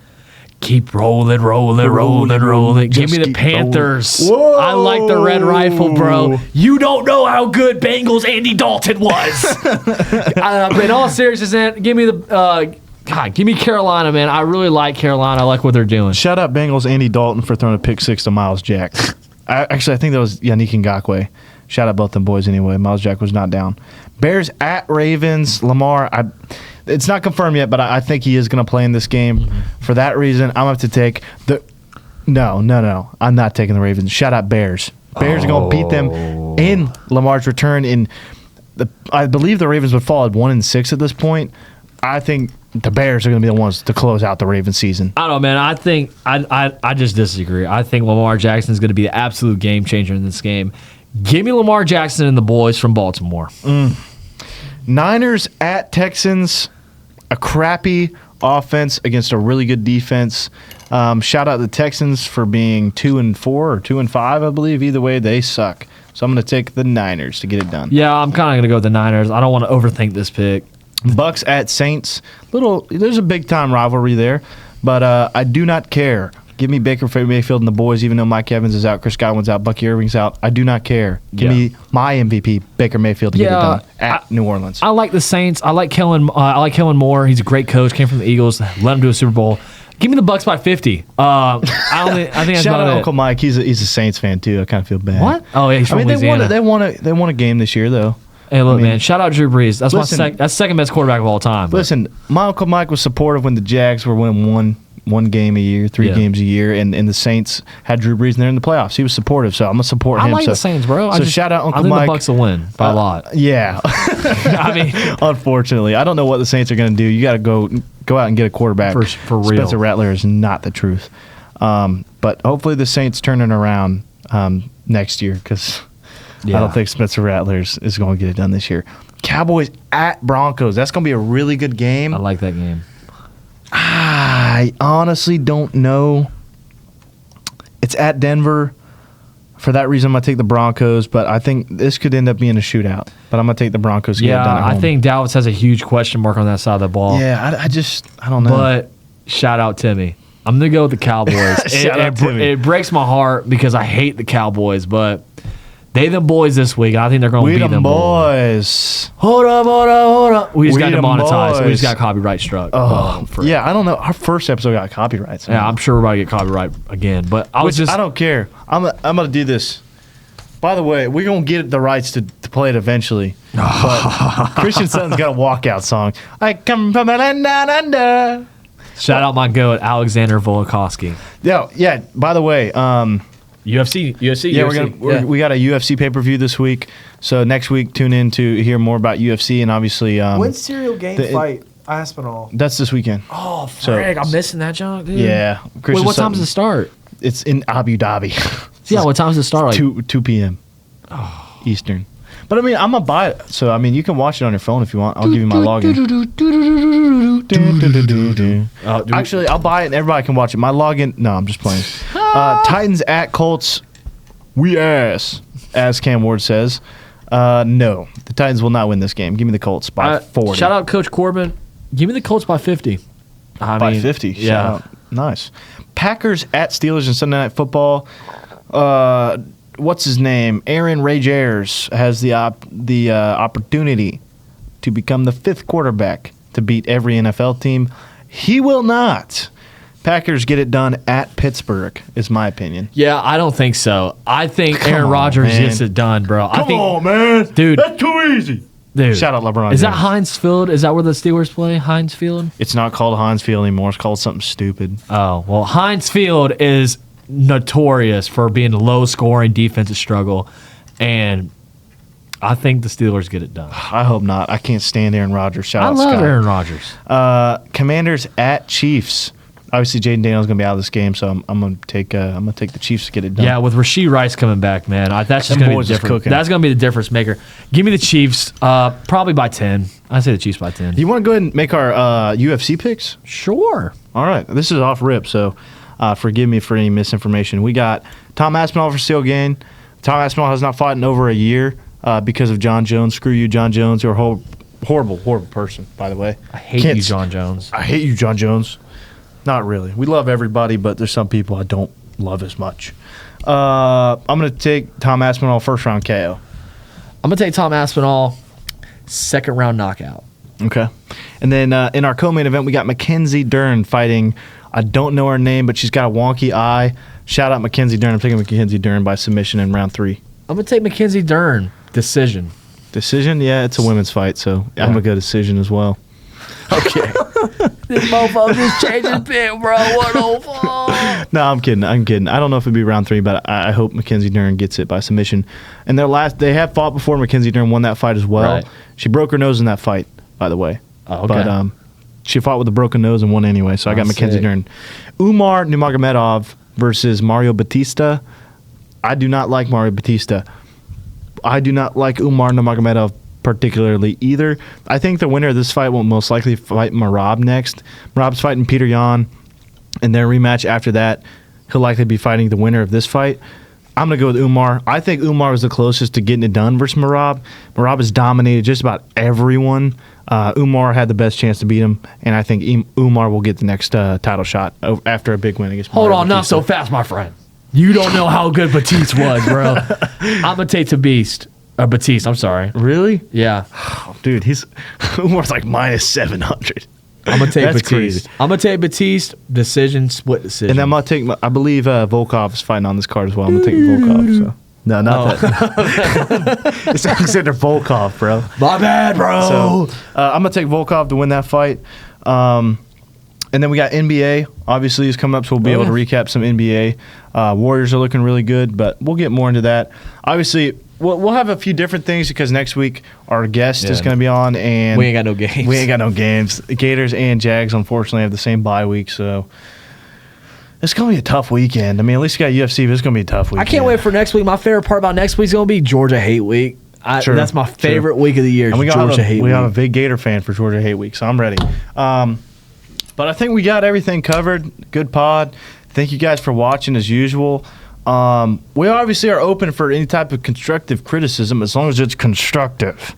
keep rolling. Give me the Panthers. I like the Red Rifle, bro. You don't know how good Bengals Andy Dalton was. In all seriousness, give me give me Carolina, man. I really like Carolina. I like what they're doing. Shout out Bengals Andy Dalton for throwing a pick 6 to Miles Jack. I think that was Yannick Ngakoue. Shout out both them boys anyway. Miles Jack was not down. Bears at Ravens. Lamar, it's not confirmed yet, but I think he is going to play in this game. Mm-hmm. For that reason, I'm going to have to take the – no. I'm not taking the Ravens. Shout out Bears. Bears are going to beat them in Lamar's return. I believe the Ravens would fall at 1-6 at this point. I think the Bears are going to be the ones to close out the Ravens season. I don't know, man. I think I just disagree. I think Lamar Jackson is going to be the absolute game changer in this game. Give me Lamar Jackson and the boys from Baltimore. Niners at Texans. A crappy offense against a really good defense. Shout out the Texans for being 2-4 or 2-5, I believe. Either way, they suck. So I'm going to take the Niners to get it done. Yeah, I'm kind of going to go with the Niners. I don't want to overthink this pick. Bucks at Saints. There's a big-time rivalry there, but I do not care. Give me Baker Mayfield and the boys, even though Mike Evans is out, Chris Godwin's out, Bucky Irving's out. I do not care. Give me my MVP, Baker Mayfield, to get it done at New Orleans. I like the Saints. I like Kellen Moore. He's a great coach. Came from the Eagles. Let him do a Super Bowl. Give me the Bucks by 50. I think that's Shout about out it. Uncle Mike. He's a Saints fan too. I kind of feel bad. What? Oh yeah, he's from Louisiana. They won a game this year though. Hey, look, man. Shout out Drew Brees. That's listen, that's second best quarterback of all time. Listen, my Uncle Mike was supportive when the Jags were winning one game a year, 3 games a year, and the Saints had Drew Brees and they're in the playoffs. He was supportive, so I'm gonna support him. I like the Saints, bro. So shout out Uncle Mike. I think the Bucks will win by a lot. Yeah. I mean, unfortunately, I don't know what the Saints are gonna do. You got to go out and get a quarterback. For real. Spencer Rattler is not the truth. But hopefully the Saints turn it around next year because I don't think Spencer Rattler is going to get it done this year. Cowboys at Broncos. That's going to be a really good game. I like that game. I honestly don't know. It's at Denver. For that reason, I'm going to take the Broncos, but I think this could end up being a shootout. But I'm going to take the Broncos to get it done at home. I think Dallas has a huge question mark on that side of the ball. Yeah, I don't know. But shout out Timmy. I'm going to go with the Cowboys. It breaks my heart because I hate the Cowboys, but they the boys this week. I think they're going to beat them boys. Hold up. We just got demonetized. We just got copyright struck. Yeah, I don't know. Our first episode got copyright. So yeah, I'm sure we're about to get copyright again. But I don't care. I'm gonna do this. By the way, we're gonna get the rights to play it eventually. But Christian Sutton's got a walkout song. I come from a land down under. Shout out my goat, Alexander Volkovsky. Yeah. By the way, UFC. Yeah, we got a UFC pay-per-view this week. So next week, tune in to hear more about UFC and obviously. When's Serial Game fight Aspinall? That's this weekend. Oh, frig, I'm missing that junk, dude. Yeah. Wait, what time does it start? It's in Abu Dhabi. Yeah, what time does it start? Like 2 p.m. Eastern. But I mean, I'm gonna buy it. So I mean, you can watch it on your phone if you want. I'll give you my login. Actually, I'll buy it and everybody can watch it. My login. No, I'm just playing. Titans at Colts. We ass, as Cam Ward says. No, the Titans will not win this game. Give me the Colts by 40. Shout out Coach Corbin. Give me the Colts by 50. By 50. Yeah. Shout out. Nice. Packers at Steelers in Sunday Night Football. What's his name? Aaron Rodgers has the opportunity to become the 5th quarterback to beat every NFL team. He will not. Packers get it done at Pittsburgh, is my opinion. Yeah, I don't think so. I think Aaron Rodgers gets it done, bro. Come on, man. Dude. That's too easy. Dude. Shout out LeBron Is James. that Heinz Field? Is that where the Steelers play? Heinz Field? It's not called Heinz Field anymore. It's called something stupid. Oh, well, Heinz Field is notorious for being a low-scoring defensive struggle, and I think the Steelers get it done. I hope not. I can't stand Aaron Rodgers. Shout I out love Scott. Aaron Rodgers. Commanders at Chiefs. Obviously, Jaden Daniels going to be out of this game, so I'm going to take the Chiefs to get it done. Yeah, with Rasheed Rice coming back, man, that's just going to be the difference. That's going to be the difference maker. Give me the Chiefs, probably by 10. I say the Chiefs by 10. You want to go ahead and make our UFC picks? Sure. All right. This is off rip, so forgive me for any misinformation. We got Tom Aspinall for Steel Gain. Tom Aspinall has not fought in over a year because of John Jones. Screw you, John Jones. You're a horrible person, by the way. I hate you, John Jones. I hate you, John Jones. Not really. We love everybody, but there's some people I don't love as much. I'm going to take Tom Aspinall first round KO. I'm going to take Tom Aspinall second round knockout. Okay. And then in our co-main event, we got Mackenzie Dern fighting. I don't know her name, but she's got a wonky eye. Shout out Mackenzie Dern. I'm taking Mackenzie Dern by submission in round 3. I'm going to take Mackenzie Dern. Decision? Yeah, it's a women's fight, so I'm going to go decision as well. Okay. This mofo just changed his pick, bro. What the fuck? No, I'm kidding. I don't know if it'd be round 3, but I hope Mackenzie Dern gets it by submission. And they have fought before. Mackenzie Dern won that fight as well. Right. She broke her nose in that fight, by the way. Oh, okay. But she fought with a broken nose and won anyway. So I got Mackenzie Dern. Umar Nurmagomedov versus Mario Batista. I do not like Mario Batista. I do not like Umar Nurmagomedov particularly either. I think the winner of this fight will most likely fight Merab next. Merab's fighting Peter Yan, and their rematch after that, he'll likely be fighting the winner of this fight. I'm going to go with Umar. I think Umar was the closest to getting it done versus Merab. Merab has dominated just about everyone. Umar had the best chance to beat him, and I think Umar will get the next title shot after a big win against Hold Mario on, not Batista. so fast, my friend. You don't know how good Batiste was, bro. I'm going to take Batiste, I'm sorry. Really? Yeah. Oh, dude, Umar's like minus 700. I'm going to take That's Batiste. crazy. I'm going to take Batiste, split decision. And then I'm going to take, I believe Volkov is fighting on this card as well. I'm going to take Volkov. So. No, not that. It's Alexander Volkov, bro. My bad, bro. So I'm going to take Volkov to win that fight. And then we got NBA. Obviously, is coming up, so we'll be able to recap some NBA. Warriors are looking really good, but we'll get more into that. Obviously, we'll have a few different things because next week our guest is going to be on, and we ain't got no games. Gators and Jags, unfortunately, have the same bye week, so it's going to be a tough weekend. I mean, at least you got UFC, but it's going to be a tough weekend. I can't wait for next week. My favorite part about next week is going to be Georgia Hate Week. That's my favorite week of the year. And we Georgia Hate Week. We have a big Gator fan for Georgia Hate Week, so I'm ready. But I think we got everything covered. Good pod. Thank you guys for watching as usual. We obviously are open for any type of constructive criticism as long as it's constructive.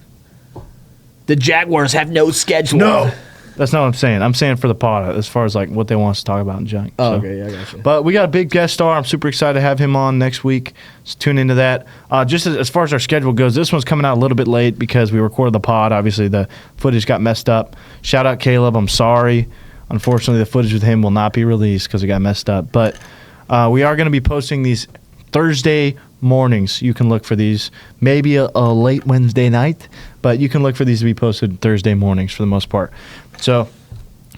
The Jaguars have no schedule. No. That's not what I'm saying. I'm saying for the pod as far as like what they want us to talk about and junk. Oh, okay, yeah, I got you. But we got a big guest star. I'm super excited to have him on next week. So tune into that. Just as far as our schedule goes, this one's coming out a little bit late because we recorded the pod. Obviously, the footage got messed up. Shout out Caleb. I'm sorry. Unfortunately, the footage with him will not be released because it got messed up. But we are going to be posting these Thursday mornings. You can look for these. Maybe a late Wednesday night, but you can look for these to be posted Thursday mornings for the most part. So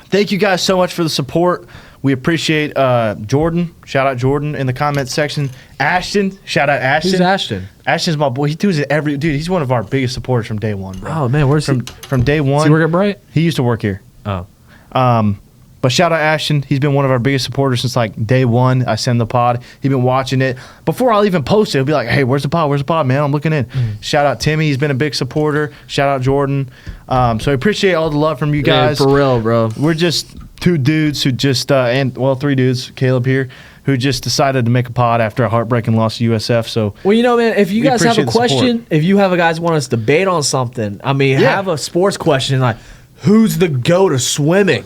thank you guys so much for the support. We appreciate Jordan. Shout out Jordan in the comments section. Ashton. Shout out Ashton. Who's Ashton? Ashton's my boy. He does it every dude. He's one of our biggest supporters from day one, bro. Oh man, where's he? From day one. Does he work at Bright? He used to work here. Oh. But shout out Ashton. He's been one of our biggest supporters since like day one. I send the pod. He's been watching it. Before I'll even post it, he'll be like, hey, where's the pod? Where's the pod, man? I'm looking in. Shout out Timmy. He's been a big supporter. Shout out Jordan. So I appreciate all the love from you guys. Yeah, for real, bro. We're just two dudes who just, three dudes, Caleb here, who just decided to make a pod after a heartbreaking loss to USF. So, well, you know, man, if you guys have a appreciate the question, support. if you have a guys want us to debate on something, I mean, have a sports question like, who's the GOAT to swimming?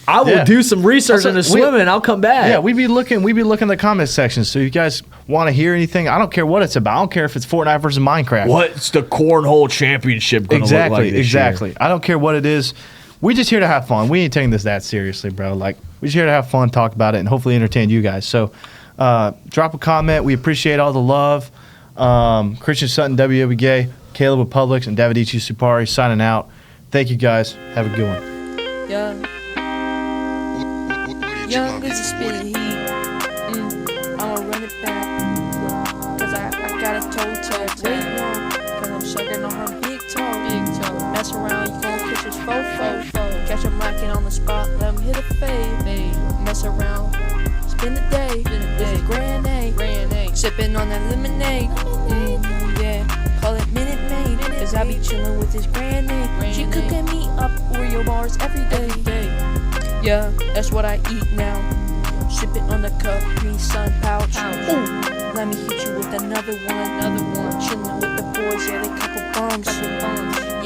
I will do some research into swimming and I'll come back. Yeah, we be looking in the comment section. So if you guys want to hear anything, I don't care what it's about. I don't care if it's Fortnite versus Minecraft. What's the cornhole championship going to look like this Exactly. year? I don't care what it is. We just here to have fun. We ain't taking this that seriously, bro. Like, we just here to have fun, talk about it, and hopefully entertain you guys. So drop a comment. We appreciate all the love. Christian Sutton, WWGay, Caleb with Publix, and Davidici Supari signing out. Thank you guys. Have a good one. Yeah. Young as a spitting heat. I'ma run it back. Cause I got a toe tag. Wait long. Cause I'm sucking on her big toe. Mess around, you gon' catch his fofo. Catch him lacking on the spot, let him hit a fade. Mess around, spend the day. This is grand A. Sipping on that lemonade. Yeah, call it Minute Maid. Cause I be chillin' with this grand A. She cooking me up Oreo bars every day. Yeah, that's what I eat now. Sipping on the Capri Sun pouch. Ooh, let me hit you with another one. Chillin' with the boys, yeah, they couple bums.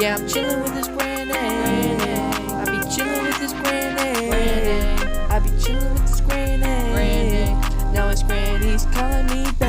Yeah, I'm chillin' with this grand A. I be chillin' with this grand A. I be chillin' with this grand A. Now it's Granny's calling me back.